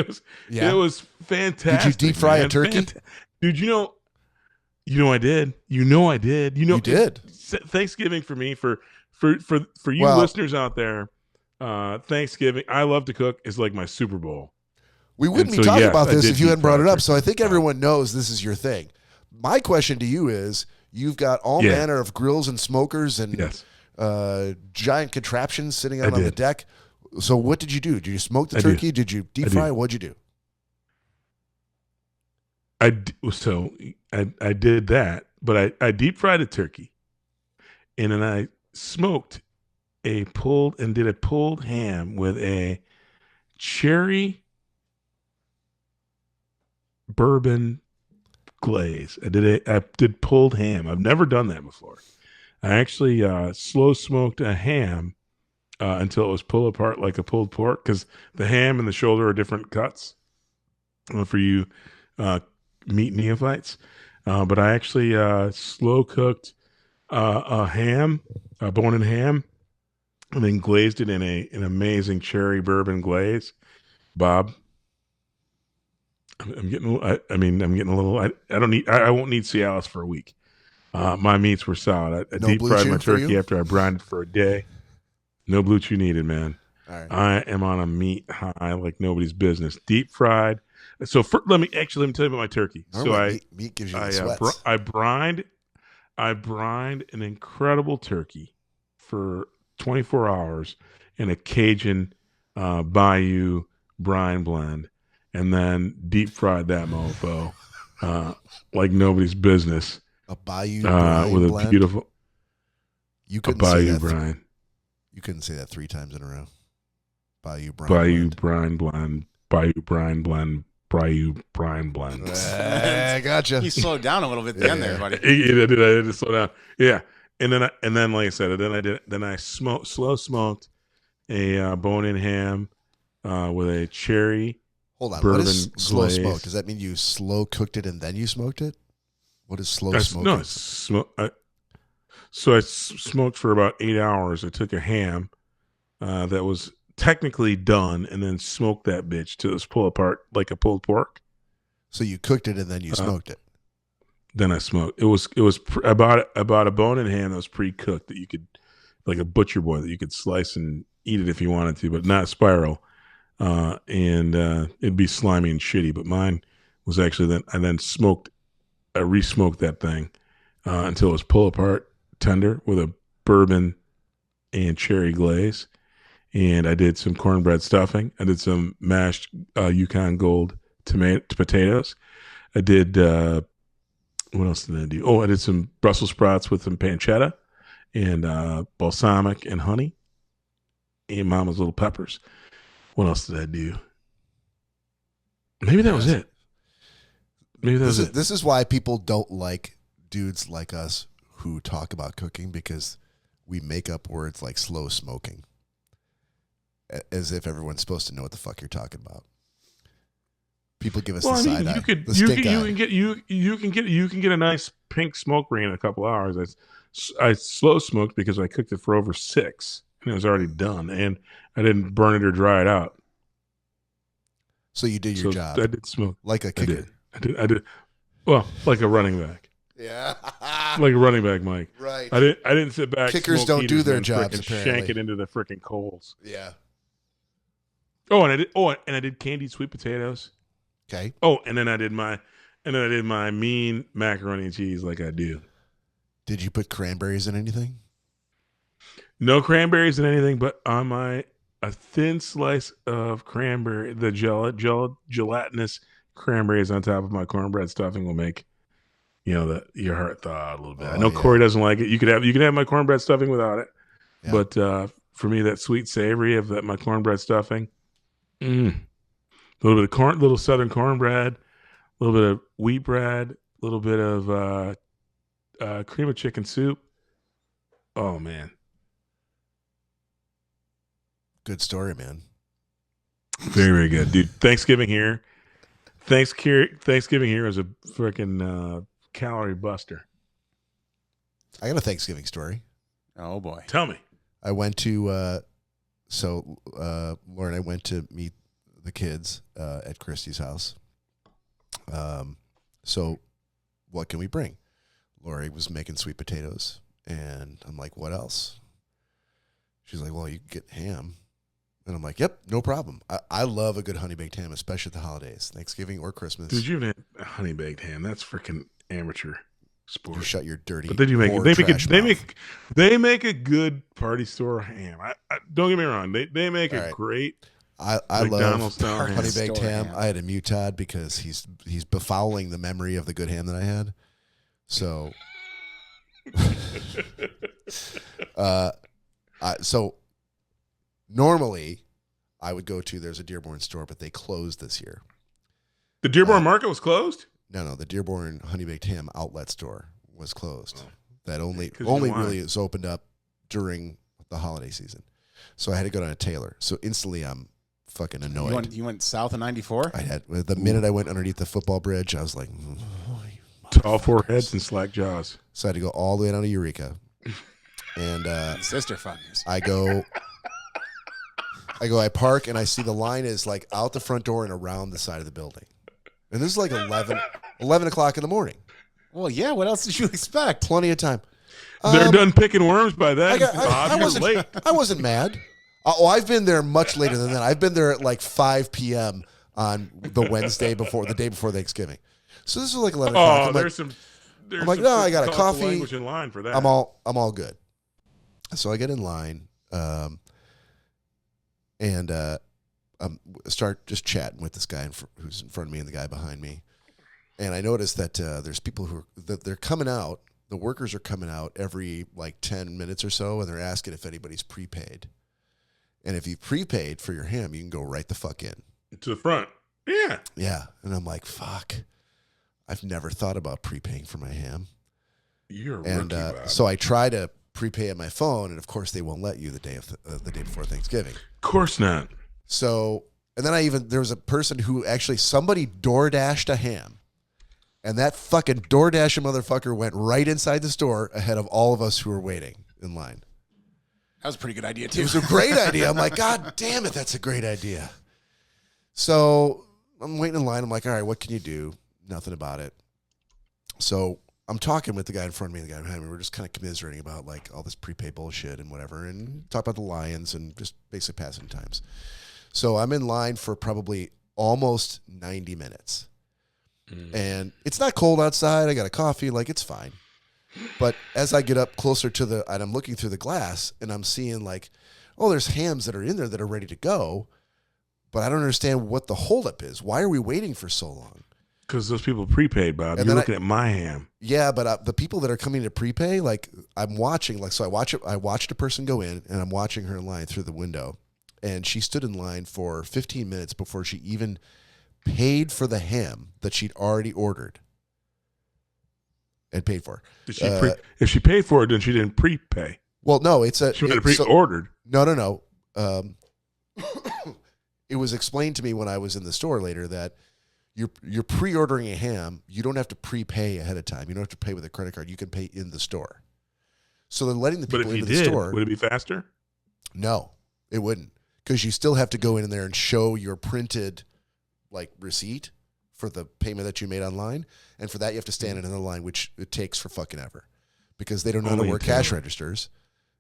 was Yeah? it was fantastic. Did you deep fry a turkey? Dude, you know I did. I did. You did. Thanksgiving for me, for you Well, listeners out there, Thanksgiving, I love to cook, is like my Super Bowl. We wouldn't And be so, talking yes, about I this did if you hadn't deep brought fry it up. turkey. So I think everyone knows this is your thing. My question to you is, you've got all Yeah. manner of grills and smokers and Yes. giant contraptions sitting out I on the did. deck. So what did you do? Did you smoke the I turkey? did. Did you deep I fry? did. What'd you do? I did that, but I deep fried a turkey, and then I smoked did a pulled ham with a cherry bourbon glaze. I did pulled ham. I've never done that before. I actually slow smoked a ham until it was pulled apart like a pulled pork, because the ham and the shoulder are different cuts for you meat neophytes. But I actually slow cooked a ham, a bone-in ham, and then glazed it in an amazing cherry bourbon glaze. Bob, I'm getting. I'm getting a little. I don't need. I won't need Cialis for a week. My meats were solid. I No deep Blue fried Chew my for turkey you? after I brined it for a day. No Blue Chew needed, man. All right. I am on a meat high like nobody's business. Deep fried. So let me tell you about my turkey. Normally, meat gives you the sweats. I brined an incredible turkey for 24 hours in a Cajun Bayou brine blend, and then deep fried that mofo like nobody's business. A Bayou brine with a blend? beautiful You a couldn't say Bayou that brine. You couldn't say that 3 times in a row. Bayou brine Bayou blend. brine blend. Bayou brine blend. Bayou brine blend. I gotcha. You slowed down a little bit at the end there, buddy. I did to slow down. Yeah, and then like I said, then I slow smoked a bone-in ham with a cherry. Hold on. Bourbon What is slow glaze. smoke? Does that mean you slow cooked it and then you smoked it? What is slow smoking? So I smoked for about 8 hours. I took a ham that was technically done, and then smoked that bitch till it was pulled apart like a pulled pork. So you cooked it and then you smoked it. Then I smoked. I bought a bone-in ham that was pre-cooked, that you could, like a butcher boy, that you could slice and eat it if you wanted to, but not spiral. And it'd be slimy and shitty. But mine was actually I re-smoked that thing until it was pull apart tender with a bourbon and cherry glaze. And I did some cornbread stuffing. I did some mashed Yukon Gold potatoes. I did, what else did I do? Oh, I did some Brussels sprouts with some pancetta and balsamic and honey and Mama's Little Peppers. What else did I do? Maybe that was it. This is why people don't like dudes like us who talk about cooking, because we make up words like slow smoking as if everyone's supposed to know what the fuck you're talking about. People give us the side eye. You can get a nice pink smoke ring in a couple hours. I slow smoked because I cooked it for over 6 and it was already done, and I didn't burn it or dry it out. So you did your job. I did smoke like a kicker. I did. Well, like a running back. Yeah. Like a running back, Mike. Right. I didn't sit back. Kickers smoke don't do heaters, their and jobs, frickin' apparently. Shank it into the freaking coals. Yeah. And I did candied sweet potatoes. Okay. And then I did my mean macaroni and cheese like I do. Did you put cranberries in anything? No cranberries in anything, but on a thin slice of cranberry, the gelatinous cranberries on top of my cornbread stuffing will make, your heart thaw out a little bit. I know Cory doesn't like it. You could have my cornbread stuffing without it, but for me, that sweet savory of my cornbread stuffing, a little bit of little southern cornbread, a little bit of wheat bread, a little bit of cream of chicken soup. Oh man. Good story, man. Very, very good, dude. Thanksgiving here is a freaking calorie buster. I got a Thanksgiving story. Oh boy. Tell me. I went to Laura and I went to meet the kids at Christy's house. So what can we bring? Lori was making sweet potatoes, and I'm like, what else? She's like, well, you can get ham. And I'm like, yep, no problem. I love a good honey baked ham, especially at the holidays, Thanksgiving or Christmas. Dude, you haven't had honey baked ham. That's freaking amateur sport. You shut your dirty. But then you make whore they make trash it, they mouth. make they make a good party store ham. I don't get me wrong. They make All a right. great I McDonald's love style ham. honey baked Store ham. ham. I had to mute Todd because he's befouling the memory of the good ham that I had. So, so normally I would go to, there's a Dearborn store, but they closed this year. The Dearborn Market was closed? No, the Dearborn honey baked ham outlet store was closed. That only 'Cause you know why? really is opened up during the holiday season. So I had to go down to Taylor. So instantly I'm fucking annoyed. You went south of 94? I had the minute I went underneath the football bridge, I was like, Tall foreheads and slack jaws. so I had to go all the way down to Eureka. And Sister fuckers. I park and I see the line is like out the front door and around the side of the building. And this is like 11 o'clock in the morning. Well, yeah. What else did you expect? Plenty of time. They're done picking worms by then. I wasn't mad. I've been there much later than that. I've been there at like 5 p.m. on the Wednesday before, the day before Thanksgiving. So this was like 11 o'clock. Oh, I'm there's like, some. I'm like, no, I got a colorful coffee. language in line for that. I'm all good. So I get in line, and start just chatting with this guy who's in front of me and the guy behind me. And I noticed that there's people they're coming out. The workers are coming out every like 10 minutes or so, and they're asking if anybody's prepaid. And if you prepaid for your ham, you can go right the fuck in. To the front. Yeah. Yeah. And I'm like, fuck. I've never thought about prepaying for my ham. You're a And rookie, Bob. so I try to prepay on my phone, and of course they won't let you the day before Thanksgiving. Of course not. So, and then there was a person who actually, somebody DoorDashed a ham, and that fucking DoorDash motherfucker went right inside the store ahead of all of us who were waiting in line. That was a pretty good idea, It too. was a great idea. I'm like, God damn it, that's a great idea. So I'm waiting in line. I'm like, all right, what can you do? Nothing about it. So I'm talking with the guy in front of me and the guy behind me. We're just kind of commiserating about like all this prepaid bullshit and whatever, and talk about the Lions and just basically passing times. So I'm in line for probably almost 90 minutes. And it's not cold outside. I got a coffee. Like, it's fine. But as I get up closer to and I'm looking through the glass and I'm seeing like, oh, there's hams that are in there that are ready to go. But I don't understand what the holdup is. Why are we waiting for so long? Because those people prepaid, Bob. And You're then looking at my ham. Yeah, but the people that are coming to prepay, like I'm watching, like, so I watched a person go in and I'm watching her in line through the window, and she stood in line for 15 minutes before she even paid for the ham that she'd already ordered and paid for. Did she if she paid for it, then she didn't prepay. Well, no, She would have pre-ordered. No. It was explained to me when I was in the store later that you're pre-ordering a ham. You don't have to prepay ahead of time. You don't have to pay with a credit card. You can pay in the store. So they're letting the But people if you into the did, store. would it be faster? No, it wouldn't, because you still have to go in there and show your printed like receipt for the payment that you made online, and for that you have to stand in another line, which it takes for fucking ever, because they don't know how to Only work until- cash registers,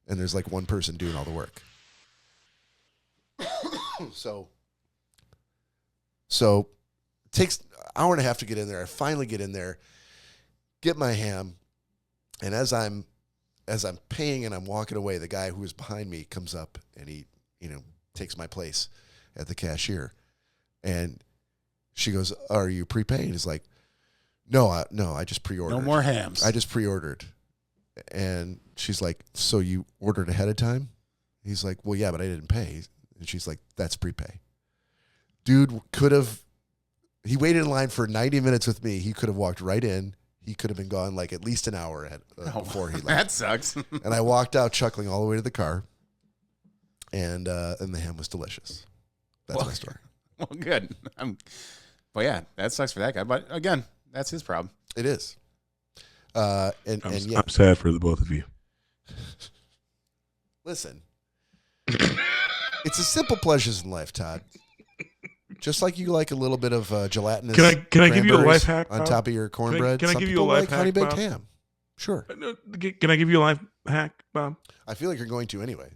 and there's like one person doing all the work. So it takes an hour and a half to get in there. I finally get in there, get my ham, and as I'm paying and I'm walking away, the guy who was behind me comes up and he, takes my place at the cashier. And she goes, "Are you prepaid?" He's like, No, I just pre-ordered. No more hams. I just pre-ordered. And she's like, "So you ordered ahead of time?" He's like, "Well, yeah, but I didn't pay." And she's like, "That's prepay." Dude he waited in line for 90 minutes with me. He could have walked right in. He could have been gone like at least an hour before he left. That sucks. And I walked out chuckling all the way to the car. And the ham was delicious. That's my story. Well, good. But yeah, that sucks for that guy. But again, that's his problem. It is. And yeah, I'm sad for the both of you. listen, it's the simple pleasures in life, Todd. Just like you like a little bit of gelatinous. Can I give you a cranberries life hack on Bob? top of your cornbread? Can I Some give you a people life like hack, honey baked Bob? ham. Sure. Can I give you a life hack, Bob? I feel like you're going to anyway.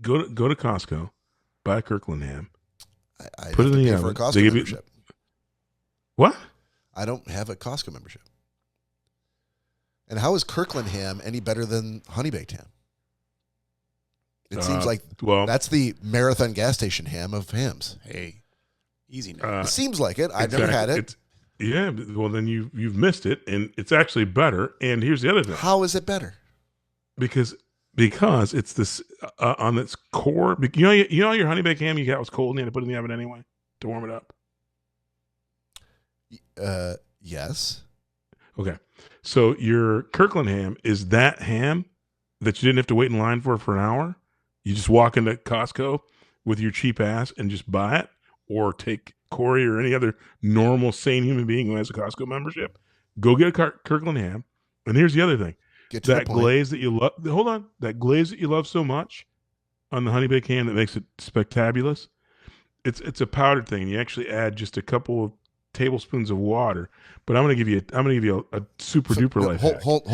Go to Costco, buy a Kirkland ham. I Put have it in to the pay for a oven. Costco They give you- membership. What? I don't have a Costco membership. And how is Kirkland ham any better than honey baked ham? It seems like that's the Marathon gas station ham of hams. Hey, easy now. It seems like it. I've never had it. Yeah, well then you've missed it, and it's actually better. And here's the other thing: How is it better? because it's this on its core. You know your honey baked ham you got was cold and you had to put it in the oven anyway to warm it up. Yes. Okay, so your Kirkland ham is that ham that you didn't have to wait in line for an hour. You just walk into Costco with your cheap ass and just buy it, or take Cory or any other normal, sane human being who has a Costco membership. Go get a Kirkland ham. And here's the other thing: Get to that the point. glaze that you love. Hold on, that glaze that you love so much on the honey baked ham that makes it spectabulous. It's a powdered thing. You actually add just a couple of tablespoons of water. But I'm gonna give you a super duper life hack. Hold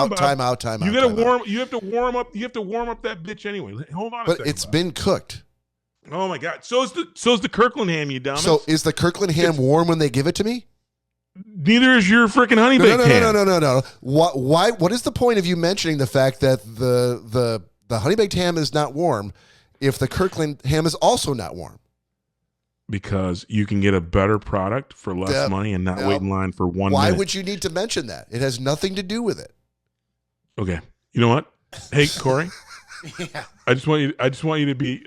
Time out. You gotta warm. You have to warm up. You have to warm up that bitch anyway. Hold on. But it's been cooked. Oh my god. So's the Kirkland ham, you dumbass. So is the Kirkland ham warm when they give it to me? Neither is your freaking honey baked ham. No. What is the point of you mentioning the fact that the honey baked ham is not warm if the Kirkland ham is also not warm? Because you can get a better product for less money and not wait in line for 1 minute. Why would you need to mention that? It has nothing to do with it. Okay. You know what? Hey, Cory. Yeah. I just want you to be.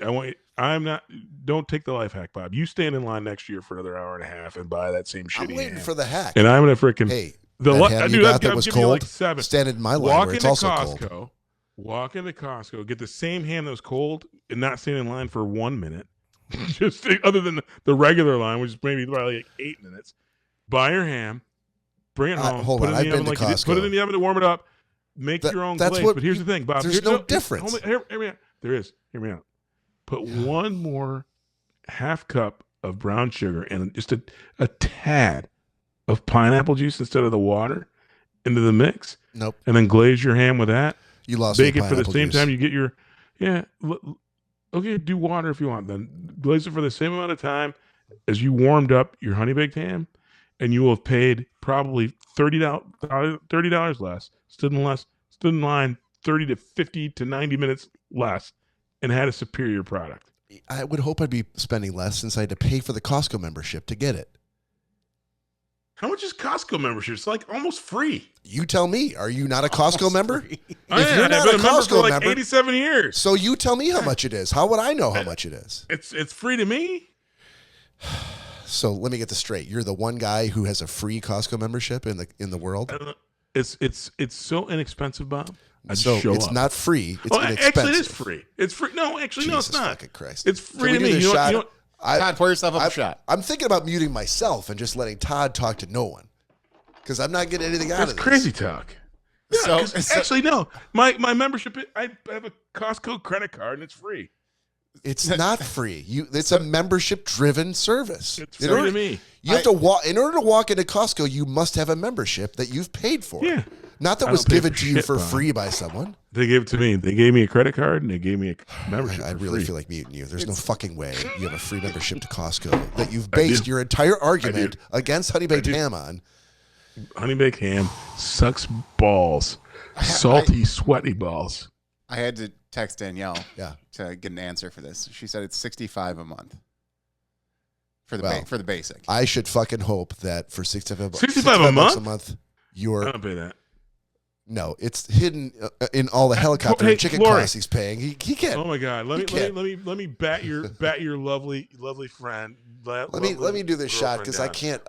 Don't take the life hack, Bob. You stand in line next year for another hour and a half and buy that same shitty I'm waiting ham. for the hack. And I'm gonna freaking that ham you got that was cold. Like 7. Stand in my line where it's also cold. Walk into Costco, get the same ham that was cold, and not stand in line for 1 minute. Just other than the regular line, which is maybe probably like 8 minutes. Buy your ham, bring it home. Hold on, I've been to Costco. Put it in the oven to warm it up. Make your own glaze. But here's the thing, Bob. There's no difference. Hear me out. There is. Hear me out. Put one more half cup of brown sugar and just a tad of pineapple juice instead of the water into the mix. Nope. And then glaze your ham with that. You lost Bake me it for the pineapple same juice. time you get your okay, do water if you want. Then glaze it for the same amount of time as you warmed up your honey baked ham, and you will have paid probably $30 less. Stood in line 30 to 50 to 90 minutes less, and had a superior product. I would hope I'd be spending less since I had to pay for the Costco membership to get it. How much is Costco membership? It's like almost free. You tell me. Are you not a Costco member? If you're not a Costco for like member, 87 years. So you tell me how much it is. How would I know how much it is? It's free to me. So let me get this straight. You're the one guy who has a free Costco membership in the world. I don't know. It's so inexpensive, Bob. So it's not free. It's inexpensive. Actually, it is free. It's free. No, actually, no, it's Jesus not. fucking Christ. It's free Can to we do me. this You shot? know, Todd, pour yourself up a shot. I'm thinking about muting myself and just letting Todd talk to no one because I'm not getting anything out that's of this. crazy talk. Yeah, So- actually, no. My membership, I have a Costco credit card and it's free. It's not free. It's a membership-driven service. It's free to me. You have to walk. In order to walk into Costco, you must have a membership that you've paid for. Yeah. Not that I was don't pay given for to you shit, for Bob. free by someone. They gave it to me. They gave me a credit card and they gave me a membership. I for really free. feel like muting you. There's no fucking way you have a free membership to Costco that you've based your entire argument against Honey Baked Ham on. Honey baked ham sucks balls. Salty, sweaty balls. I had to text Danielle Yeah. to get an answer for this. She said it's $65 a month for the Well, for the basic. I should fucking hope that for $65 $65 a month, I you're don't pay that. no, it's hidden in all the helicopter Hey, and chicken Cory. costs he's paying. He can't. Oh my God! Let me bat your lovely friend. Let me do this shot because I can't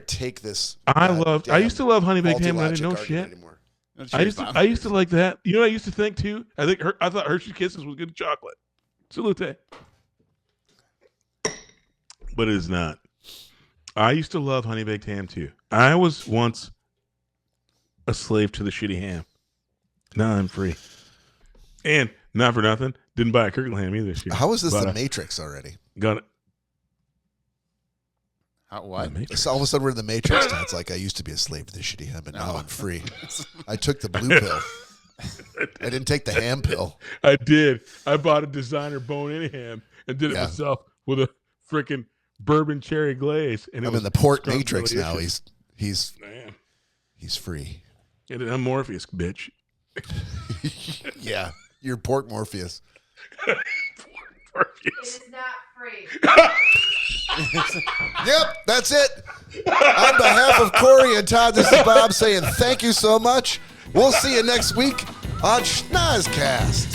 take this. I used to love honey baked ham when I didn't know multi-logic shit. argument anymore. Cheers, Bob. I used to like that. You know what I used to think too? I thought Hershey Kisses was good chocolate. Salute. But it is not. I used to love honey baked ham too. I was once a slave to the shitty ham. Now I'm free. And not for nothing, didn't buy a Kirkland ham either this year. How is this the Matrix already? Got it. What? So all of a sudden we're in the Matrix now. It's like I used to be a slave to the shitty ham, but now I'm free. I took the blue pill. I didn't take the ham pill. I did. I bought a designer bone-in ham and did it myself with a freaking bourbon cherry glaze. And I'm in the pork Matrix now. He's free. And I'm Morpheus, bitch. Yeah, you're pork Morpheus. It is not free. Yep, that's it. On behalf of Cory and Todd, this is Bob saying thank you so much. We'll see you next week on Schnozzcast.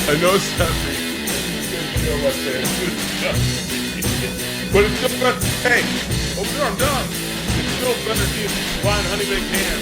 I know it's not me. But it's still better. Hey, I'm done. It's still better than buying honey baked ham.